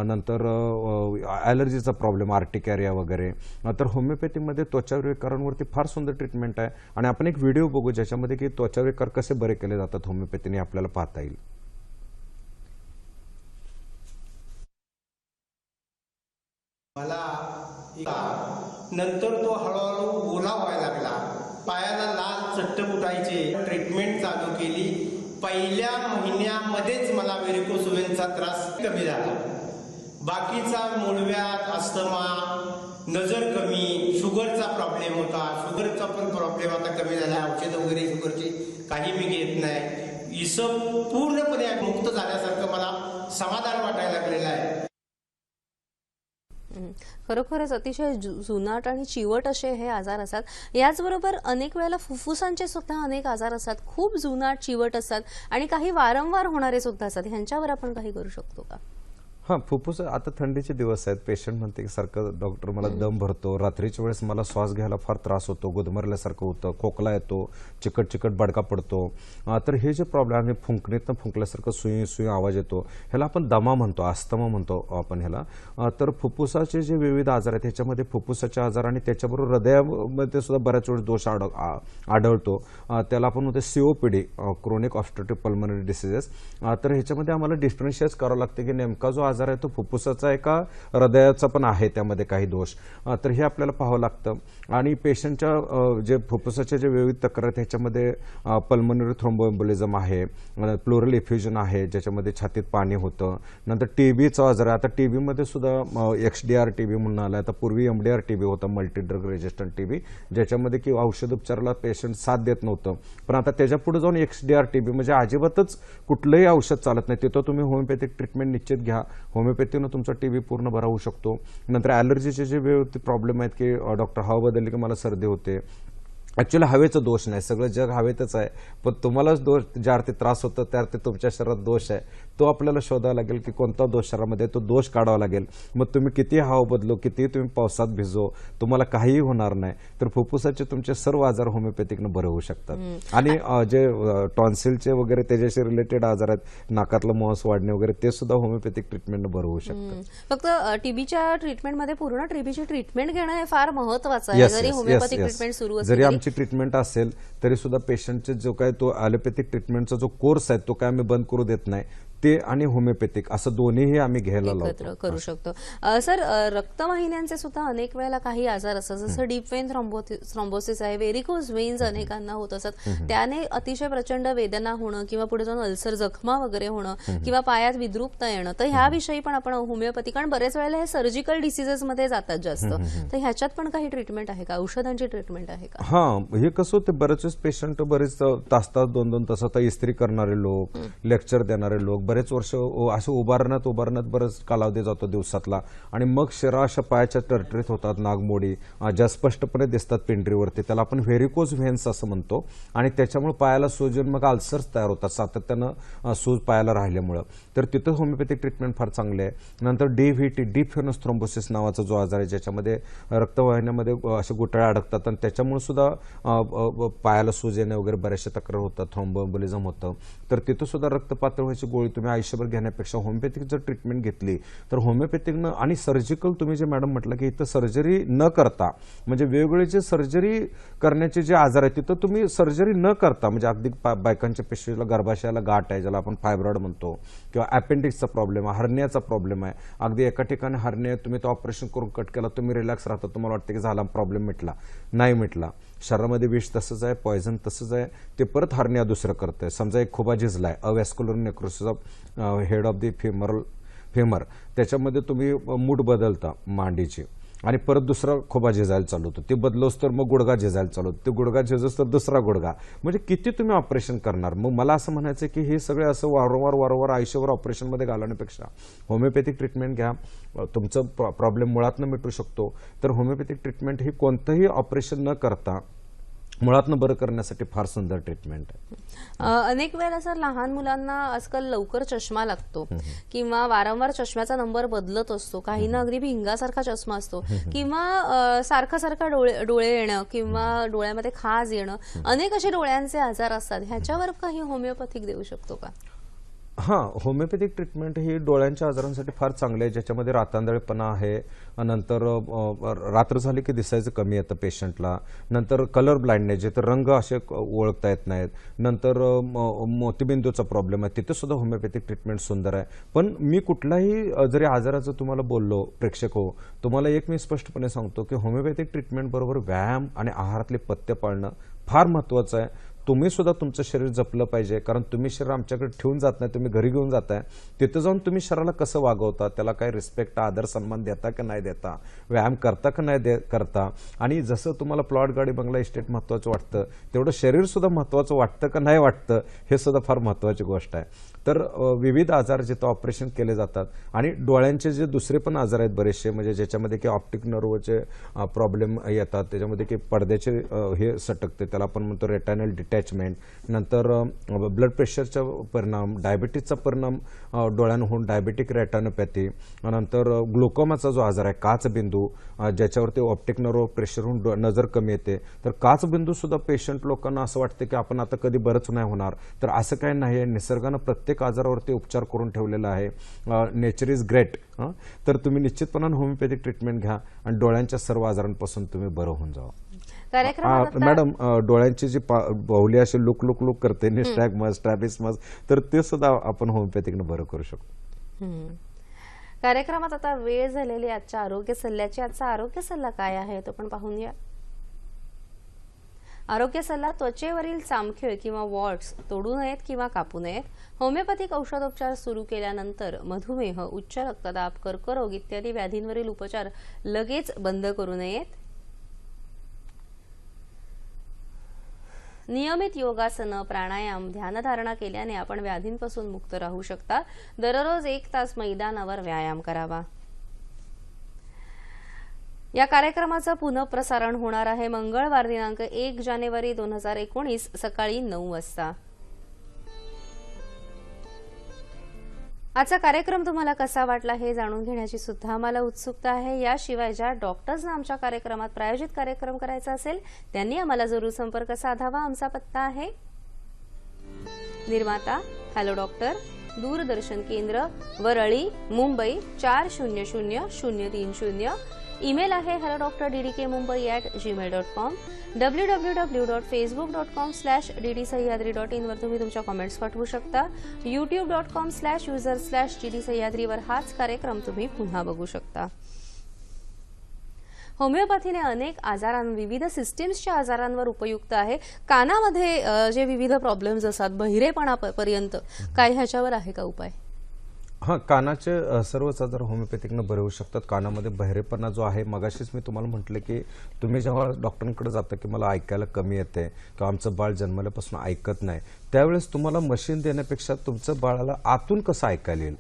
नंतर ॲलर्जीचा प्रॉब्लेम, आर्टिकॅरिया वगैरे. तर होमिओपॅथीमध्ये त्वचाविकारांवरती फार सुंदर ट्रीटमेंट आहे आणि आपण एक व्हिडिओ बघू ज्याच्यामध्ये की त्वचाविकार कसे बरे केले जातात होमिओपॅथीने आपल्याला पाहता येईल.
मला नंतर तो हळूहळू ओला व्हायला लागला, पायाला लाल चट्ट फुटायचे. ट्रीटमेंट चालू केली. पहिल्या महिन्यामध्येच मला व्हेरिकोस व्हेनचा त्रास कमी झाला. बाकीचा मूळव्याध, अस्थमा, नजर कमी, शुगरचा प्रॉब्लेम होता, शुगरचा पण प्रॉब्लेम आता कमी झाला. औषधं वगैरे शुगरची काही मी घेत नाही. इसं पूर्णपणे मुक्त झाल्यासारखं मला समाधान वाटायला लागलेलं आहे.
खरोखरच अतिशय जुनाट आणि चिवट असे हे आजार असतात. याचबरोबर अनेक वेळेला फुफ्फुसांचे सुद्धा अनेक आजार असतात, खूप जुनाट चिवट असतात आणि काही वारंवार होणारे सुद्धा असतात. ह्यांच्यावर आपण काही करू शकतो का?
हां, फुफ्फुस आता थंडीचे दिवस आहेत. पेशंट म्हणते की सारखं डॉक्टर मला दम भरतो, रात्रीच्या वेळेस मला श्वास घ्यायला फार त्रास होतो, गुदमरल्यासारखं होतं, खोकला येतो, चिकट चिकट बडका पडतो. तर हे जे प्रॉब्लेम आहे, फुंकणीतनं फुंकल्यासारखं सुई सुई आवाज येतो, ह्याला आपण दमा म्हणतो, अस्थमा म्हणतो आपण ह्याला. तर फुफ्फुसाचे जे विविध आजार आहेत ह्याच्यामध्ये फुफ्फुसाचे आजार आणि त्याच्याबरोबर हृदयामध्ये सुद्धा बऱ्याच वेळेस दोष आढळतो. त्याला आपण म्हणतो COPD, chronic obstructive pulmonary diseases. तर ह्याच्यामध्ये आम्हाला डिफरन्शिएट करावं लागतं की नेमका जो आजार आहे तो फुफ्फुसाचा आहे का हृदयाचा पण आहे त्यामध्ये काही दोष. तर हे आपल्याला पाहावं लागतं. आणि पेशंटच्या जे फुफ्फुसाचे जे विविध तक्रार आहेत ह्याच्यामध्ये पल्मनरी थ्रोम्बोएम्बोलिझम आहे, प्लोरल इफ्युजन आहे ज्याच्यामध्ये छातीत पाणी होतं, नंतर TBचा आजार आहे. आता TBमध्ये सुद्धा XDR TB म्हणून आला. आता पूर्वी MDR TB होता, मल्टी ड्रग रेजिस्टंट TB, ज्याच्यामध्ये की औषधोपचाराला पेशंट साथ देत नव्हतं. पण आता त्याच्या पुढे जाऊन XDR TB म्हणजे अजिबातच कुठलंही औषध चालत नाही, तिथं तुम्ही होमिओपॅथिक ट्रीटमेंट निश्चित घ्या, होमिओपॅथीनं तुमचा TB पूर्ण बरा होऊ शकतो. नंतर ॲलर्जीचे जे वेळ प्रॉब्लेम आहेत की डॉक्टर हवा बदलली की मला सर्दी होते, ॲक्च्युअली हवेचा दोष नाही, सगळं जग हवेतच आहे, पण तुम्हालाच दोष ज्या अर्थी त्रास होतो त्या अर्थी तुमच्या शरीरात दोष आहे, तो आपल्याला शोधावा लागेल की कोणता दोष शरीरामध्ये, तो दोष काढावा लागेल. मग तुम्ही किती हवा बदलो, किती तुम्ही पावसात भिजो, तुम्हाला काहीही होणार नाही. तर फुफ्फुसाचे तुमचे सर्व आजार होमिओपॅथिकनं बरे होऊ शकतात. आणि जे टॉन्सिलचे वगैरे त्याच्याशी रिलेटेड आजार आहेत, नाकातलं मांस वाढणे वगैरे, ते सुद्धा होमिओपॅथिक ट्रीटमेंटनं बरं होऊ शकतं.
फक्त TBच्या ट्रीटमेंटमध्ये पूर्ण TBची ट्रीटमेंट घेणं हे फार महत्वाचं आहे. जरी होमिओपॅथिक ट्रीटमेंट सुरू असेल,
जरी आमची ट्रीटमेंट असेल तरी सुद्धा पेशंटचे जो काय तो ॲलोपॅथिक ट्रीटमेंटचा जो कोर्स आहे तो काय आम्ही बंद करू देत नाही. ते आणि होमिओपॅथिक असं दोन्हीही आम्ही घ्यायला
एकत्र करू शकतो. सर, रक्तवाहिन्यांचे सुद्धा अनेक वेळेला काही आजार असतात, जसं डीप वेन थ्रोम्बोसिस आहे, व्हेरिकोज वेन्स अनेकांना होत असतात. त्याने अतिशय प्रचंड वेदना होणं किंवा पुढे जाऊन अल्सर जखमा वगैरे होणं किंवा पायात विद्रुपता येणं, तर ह्याविषयी पण आपण होमिओपॅथी, कारण बरेच वेळेला हे सर्जिकल डिसीजेसमध्ये जातात जास्त, तर ह्याच्यात पण काही ट्रीटमेंट आहे का, औषधांची ट्रीटमेंट आहे का?
हां, हे कसं होतं, बरेच पेशंट बरेच तास 2-2 तास आता इस्त्री करणारे लोक, लेक्चर देणारे लोक बरेच वर्ष असं उभारण्यात बरंच कालावधी जातो दिवसातला, आणि मग शिरा अशा पायाच्या टरटरीत होतात, नागमोडी ज्या स्पष्टपणे दिसतात पेंढरीवरती, त्याला आपण व्हेरिकोज व्हेन्स असं म्हणतो. आणि त्याच्यामुळे पायाला सूज येऊन मग अल्सर्स तयार होतात सातत्यानं सूज पायाला राहिल्यामुळं. तर तिथं होमिओपॅथिक ट्रीटमेंट फार चांगले आहे. नंतर DVT, डीप व्हेनस थ्रोम्बोसिस नावाचा जो आजार आहे ज्याच्यामध्ये रक्तवाहिन्यामध्ये असे गुठळ्या अडकतात आणि त्याच्यामुळे सुद्धा पायाला सूज येणे वगैरे बऱ्याचशा तक्रार होतात, थ्रोम्बोएम्बोलिझम होतं. तर तिथं सुद्धा रक्त पातळ व्हायची गोळी तुम्ही आयुष्यभर घेण्यापेक्षा होमिओपॅथिक जर ट्रीटमेंट घेतली तर होमिओपॅथिकनं, आणि सर्जिकल तुम्ही जे मॅडम म्हटलं की इथं सर्जरी न करता, म्हणजे वेगवेगळे जे सर्जरी करण्याचे जे आजार आहेत तिथं तुम्ही सर्जरी न करता, म्हणजे अगदी बायकांच्या पिशवीला गर्भाशयाला गाठ आहे ज्याला आपण फायब्रॉइड म्हणतो, किंवा अपेंडिक्सचा प्रॉब्लेम आहे, हर्नियाचा प्रॉब्लेम आहे, अगदी एका ठिकाणी हर्निया तुम्ही तो ऑपरेशन करून कट केला, तुम्ही रिलॅक्स राहता, तुम्हाला वाटतं की झाला प्रॉब्लेम मिटला, नाही मिटला. शरीरामध्ये विष तसंच आहे, पॉयझन तसंच आहे, ते परत हर्निया दुसरं करतंय. समजा एक खुबा झिजलाय, avascular necrosis of head of the femur, त्याच्यामध्ये तुम्ही मूठ बदलता मांडीची आणि परत दुसरा खोबा झिजायला चालू होतो, ते बदलोस तर मग गुडघा झिजायला चालू होतो, ते गुडघा झिजोस तर दुसरा गुडघा, म्हणजे किती तुम्ही ऑपरेशन करणार. मग मला असं म्हणायचं की हे सगळे असं वारंवार आयुष्यभर ऑपरेशनमध्ये घालवण्यापेक्षा होमिओपॅथिक ट्रीटमेंट घ्या, तुमचं प्रॉब्लेम मुळातनं मिटू शकतो. तर होमिओपॅथिक ट्रीटमेंट ही कोणतंही ऑपरेशन न करता मुळातनं बरं करण्यासाठी फार सुंदर ट्रीटमेंट आहे.
अनेक वेळेला सर लहान मुलांना आजकाल लवकर चष्मा लागतो किंवा वारंवार चष्म्याचा नंबर बदलत असतो, काहींना अगदी भिंगासारखा चष्मा असतो किंवा सारखा डोळे येणं किंवा डोळ्यामध्ये खाज येणं, अनेक असे डोळ्यांचे आजार असतात. ह्याच्यावर काही होमिओपॅथिक देऊ शकतो का?
हां, होमिओपॅथिक ट्रीटमेंट ही डोळ्यांच्या आजारांसाठी फार चांगले आहे, ज्याच्यामध्ये रातांधळेपणा आहे, नंतर रात्र झाली की दिसायचं कमी येतं पेशंटला, नंतर कलर ब्लाइंडनेस, जे तर रंग असे ओळखता येत नाहीत, नंतर मोतीबिंदूचा प्रॉब्लेम आहे, तिथे सुद्धा होमिओपॅथिक ट्रीटमेंट सुंदर आहे. पण मी कुठलाही जरी आजाराचं तुम्हाला बोललो प्रेक्षक हो, तुम्हाला एक मी स्पष्टपणे सांगतो की होमिओपॅथिक ट्रीटमेंट बरोबर व्यायाम आणि आहारातले पथ्य पाळणं फार महत्त्वाचं आहे. तुम्ही सुद्धा तुमचं शरीर जपलं पाहिजे, कारण तुम्ही शरीर आमच्याकडे ठेवून जात नाही, तुम्ही घरी घेऊन जाताय. तिथं जाऊन तुम्ही शरीराला कसं वागवता, त्याला काय रिस्पेक्ट आदर सन्मान देता का नाही देता, व्यायाम करता का नाही करता, आणि जसं तुम्हाला प्लॉट गाडी बंगला इस्टेट महत्त्वाचं वाटतं तेवढं शरीर सुद्धा महत्त्वाचं वाटतं का नाही वाटतं हे सुद्धा फार महत्त्वाची गोष्ट आहे. तर विविध आजार जिथं ऑपरेशन केले जातात, आणि डोळ्यांचे जे दुसरे पण आजार आहेत बरेचसे, म्हणजे ज्याच्यामध्ये की ऑप्टिक नर्वचे प्रॉब्लेम येतात, त्याच्यामध्ये की पडद्याचे हे सटकते, त्याला आपण म्हणतो रेटायनल डिटॅचमेंट, नंतर ब्लड प्रेशरचा परिणाम, डायबिटीसचा परिणाम डोळ्यांहून डायबेटिक रेटानोपॅथी, नंतर ग्लुकोमाचा जो आजार आहे काचबिंदू, ज्याच्यावरती ऑप्टिक नर्व प्रेशर होऊन नजर कमी येते. तर काचबिंदू सुद्धा पेशंट लोकांना असं वाटतं की आपण आता कधी बरंच नाही होणार, तर असं काही नाही आहे. निसर्गानं प्रत्येक आजारावरती उपचार करून ठेवलेला आहे. Nature is great. तर तुम्ही निश्चितपणे होमिओपॅथिक ट्रीटमेंट घ्या आणि डोळ्यांच्या सर्व आजारांपासून तुम्ही बरं होऊन जावा. मॅडम, डोळ्यांची जी बाहुली अशी लुक लुक लुक करते, निस्ट्रॅगमस, स्ट्रॅबिस्मस, तर ते सुद्धा आपण होमिओपॅथिकनं बरं करू शकतो.
कार्यक्रमात आता वेळ झालेली आजच्या आरोग्य सल्ल्याची. आजचा आरोग्य सल्ला काय आहे तो पण पाहून घ्या. आरोग्य सल्ला: त्वचेवरील चामखीळ किंवा वॉट्स तोडू नयेत किंवा कापू नयेत. होमिओपॅथिक औषधोपचार सुरू केल्यानंतर मधुमेह, उच्च रक्तदाब, कर्करोग इत्यादी व्याधींवरील उपचार लगेच बंद करू नयेत. नियमित योगासनं, प्राणायाम, ध्यानधारणा केल्याने आपण व्याधींपासून मुक्त राहू शकता. दररोज 1 तास मैदानावर व्यायाम करावा. या कार्यक्रमाचं पुनःप्रसारण होणार आहे मंगळवार दिनांक 1 जानेवारी 2019 सकाळी 9 वाजता. आजचा कार्यक्रम तुम्हाला कसा वाटला हे जाणून घेण्याची सुद्धा आम्हाला उत्सुकता आहे. याशिवाय ज्या डॉक्टर्सना आमच्या कार्यक्रमात प्रायोजित कार्यक्रम करायचा असेल त्यांनी आम्हाला जरूर संपर्क साधावा. आमचा पत्ता आहे निर्माता हॅलो डॉक्टर, दूरदर्शन केंद्र, वरळी, मुंबई 400030. ईमेल आहे hello.dr@gmail.com. www.facebook.com/ddsahyadri.in वर तुम्ही तुमच्या कमेंट्स पाठवू शकता. youtube.com/user/ddsahyadri वर हाच कार्यक्रम तुम्ही पुन्हा बघू शकता. होमिओपॅथीने अनेक विविध सिस्टीम्सच्या आजारांवर उपयुक्त आहे. कानामध्ये जे विविध प्रॉब्लेम्स असतात, बहिरेपणापर्यंत, काय ह्याच्यावर आहे का उपाय?
कानाचे सर्वच आजार होमिओपॅथिकनं बरे होऊ शकतात. कानामध्ये बहिरेपणा जो आहे, मगाशीच मी तुम्हाला म्हटलं की तुम्ही जेव्हा डॉक्टरांकडे जाता की मला ऐकायला कमी येते किंवा आमचं बाळ जन्मल्यापासून ऐकत नाही, त्यावेळेस तुम्हाला मशीन देण्यापेक्षा तुमचं बाळाला आतून कसं ऐकायला येईल,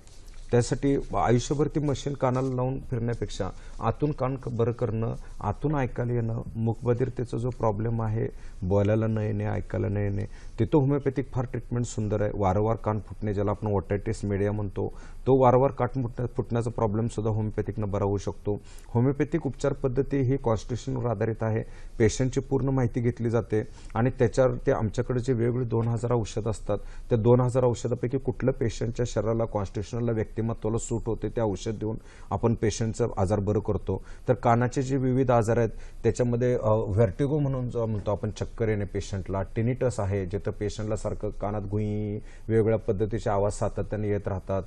त्यासाठी आयुष्यभर ती मशीन कानाला लावून फिरण्यापेक्षा आतून कान बरं करणं, आतून ऐकायला येणं, मूकबधिरतेचा जो प्रॉब्लेम आहे, बोलायला न येणे, ऐकायला न येणे, तिथं होमिओपॅथिक फार ट्रीटमेंट सुंदर आहे. वारंवार कान फुटणे, ज्याला आपण ओटायटिस मीडिया म्हणतो, तो वारंवार कान फुटण्याचा प्रॉब्लेम सुद्धा होमिओपॅथिकनं बरा होऊ शकतो. होमिओपॅथिक उपचार पद्धती ही कॉन्स्टिट्यूशनवर आधारित आहे. पेशंटची पूर्ण माहिती घेतली जाते आणि त्याच्यावर आमच्याकडे जे वेगवेगळे 2000 औषध असतात, त्या 2000 औषधापैकी कुठलं पेशंटच्या शरीराला, कॉन्स्टिट्यूशनला, व्यक्तिमत्वाला सूट होते ते औषध देऊन आपण पेशंटचा आजार बरं करतो. तर कानाचे जे विविध आजार आहेत त्याच्यामध्ये व्हर्टिगो म्हणून जो म्हणतो आपण, चक्कर येणे पेशंटला, टिनिटस आहे, जिथं पेशंटला सारखं कानात गुई वेगवेगळ्या पद्धतीचे आवाज सातत्याने येत राहतात.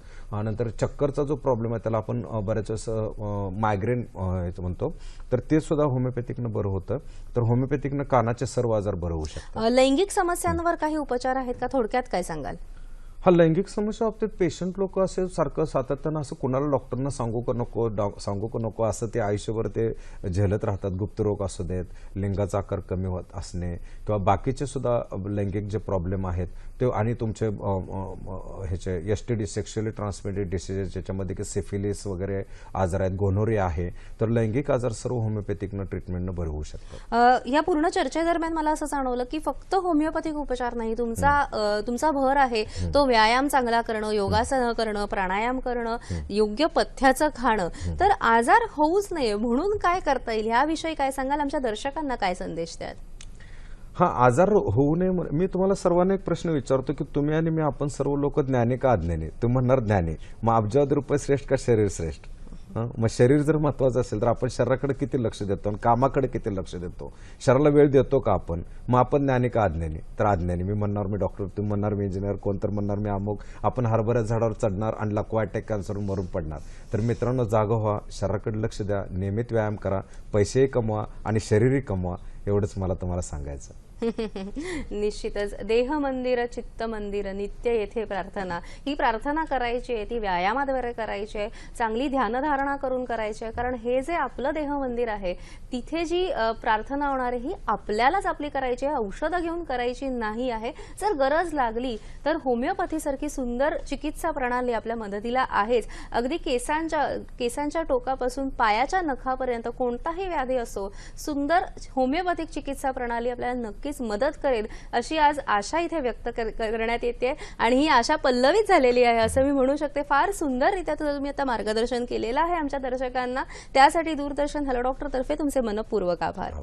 नंतर चक्करचा जो प्रॉब्लेम आहे त्याला आपण बऱ्याच वेळेस मायग्रेन म्हणतो, तर ते सुद्धा होमिओपॅथिकनं बरं होतं. तर होमिओपॅथिकनं कानाचे सर्व आजार बरं होऊ शकतात.
लैंगिक समस्यांवर काही उपचार आहेत का? थोडक्यात काय सांगाल?
लैंगिक समस्या बाबतीत पेशंट लोक असे सारखं सातत्यानं असं कुणाला डॉक्टरना सांगू का नको असं ते आयुष्यभर ते झेलत राहतात. गुप्तरोग असू देत, लिंगाचा आकार कमी होत असणे किंवा बाकीचे सुद्धा लैंगिक जे प्रॉब्लेम आहेत ते, आणि तुमचे ह्याचे STD, सेक्शुअली ट्रान्समिटेड डिसीजेस, ज्याच्यामध्ये की सिफिलिस वगैरे आजार आहेत, गोनोरिया आहे, तर लैंगिक आजार सर्व होमिओपॅथिकनं ट्रीटमेंटनं बरे होऊ शकतात.
या पूर्ण चर्चेदरम्यान मला असं जाणवलं की फक्त होमिओपॅथिक उपचार नाही, तुमचा भर आहे तो व्यायाम चांगला करणं, योगासनं करणं, प्राणायाम करणं, योग्य पथ्याचं खाणं. तर आजार होऊच नये म्हणून काय करता येईल याविषयी काय सांगाल? आमच्या दर्शकांना काय संदेश द्याल?
आजार होऊ नये. मी तुम्हाला सर्वांना एक प्रश्न विचारतो की तुम्ही आणि मी, आपण सर्व लोक ज्ञानी का अज्ञानी? तुम्ही म्हणणार ज्ञानी, मग अब्जावधी रुपये श्रेष्ठ का शरीर श्रेष्ठ? मग शरीर जर महत्वाचं असेल तर आपण शरीराकडे किती लक्ष देतो आणि कामाकडे किती लक्ष देतो? शरीराला वेळ देतो का आपण? मग आपण ज्ञानी का अज्ञानी? तर अज्ञानी. मी म्हणणार मी डॉक्टर, तुम्ही म्हणणार मी इंजिनियर, कोणतर म्हणणार मी अमुक. आपण हरभऱ्या झाडावर चढणार आणि लकवा अटॅक कॅन्सर मरून पडणार. तर मित्रांनो, जागा व्हा, शरीराकडे लक्ष द्या, नियमित व्यायाम करा, पैसेही कमवा आणि शरीरही कमवा. एवढंच मला तुम्हाला सांगायचं.
निश्चितच देह मंदिर चित्त मंदिर नित्य येथे प्रार्थना, ही प्रार्थना करायची आहे, ती व्यायामाद्वारे करायची आहे, चांगली ध्यानधारणा करून करायची आहे. कारण हे जे आपलं देह मंदिर आहे तिथे जी प्रार्थना होणार आहे ही आपल्यालाच आपली करायची आहे, औषधं घेऊन करायची नाही आहे. जर गरज लागली तर होमिओपॅथी सारखी सुंदर चिकित्सा प्रणाली आपल्या मदतीला आहेच. अगदी केसांच्या टोकापासून पायाच्या नखापर्यंत कोणताही व्याधी असो, सुंदर होमिओपॅथिक चिकित्सा प्रणाली आपल्याला नक्कीच मदत करेल अशी आज आशा इथे व्यक्त करण्यात येते. आणि ही आशा पल्लवित झालेली आहे असं मी म्हणू शकते. फार सुंदररित्या तुम्ही आता मार्गदर्शन केलेलं आहे आमच्या दर्शकांना. त्यासाठी दूरदर्शन हॅलो डॉक्टर तर्फे तुमचे मनपूर्वक आभार.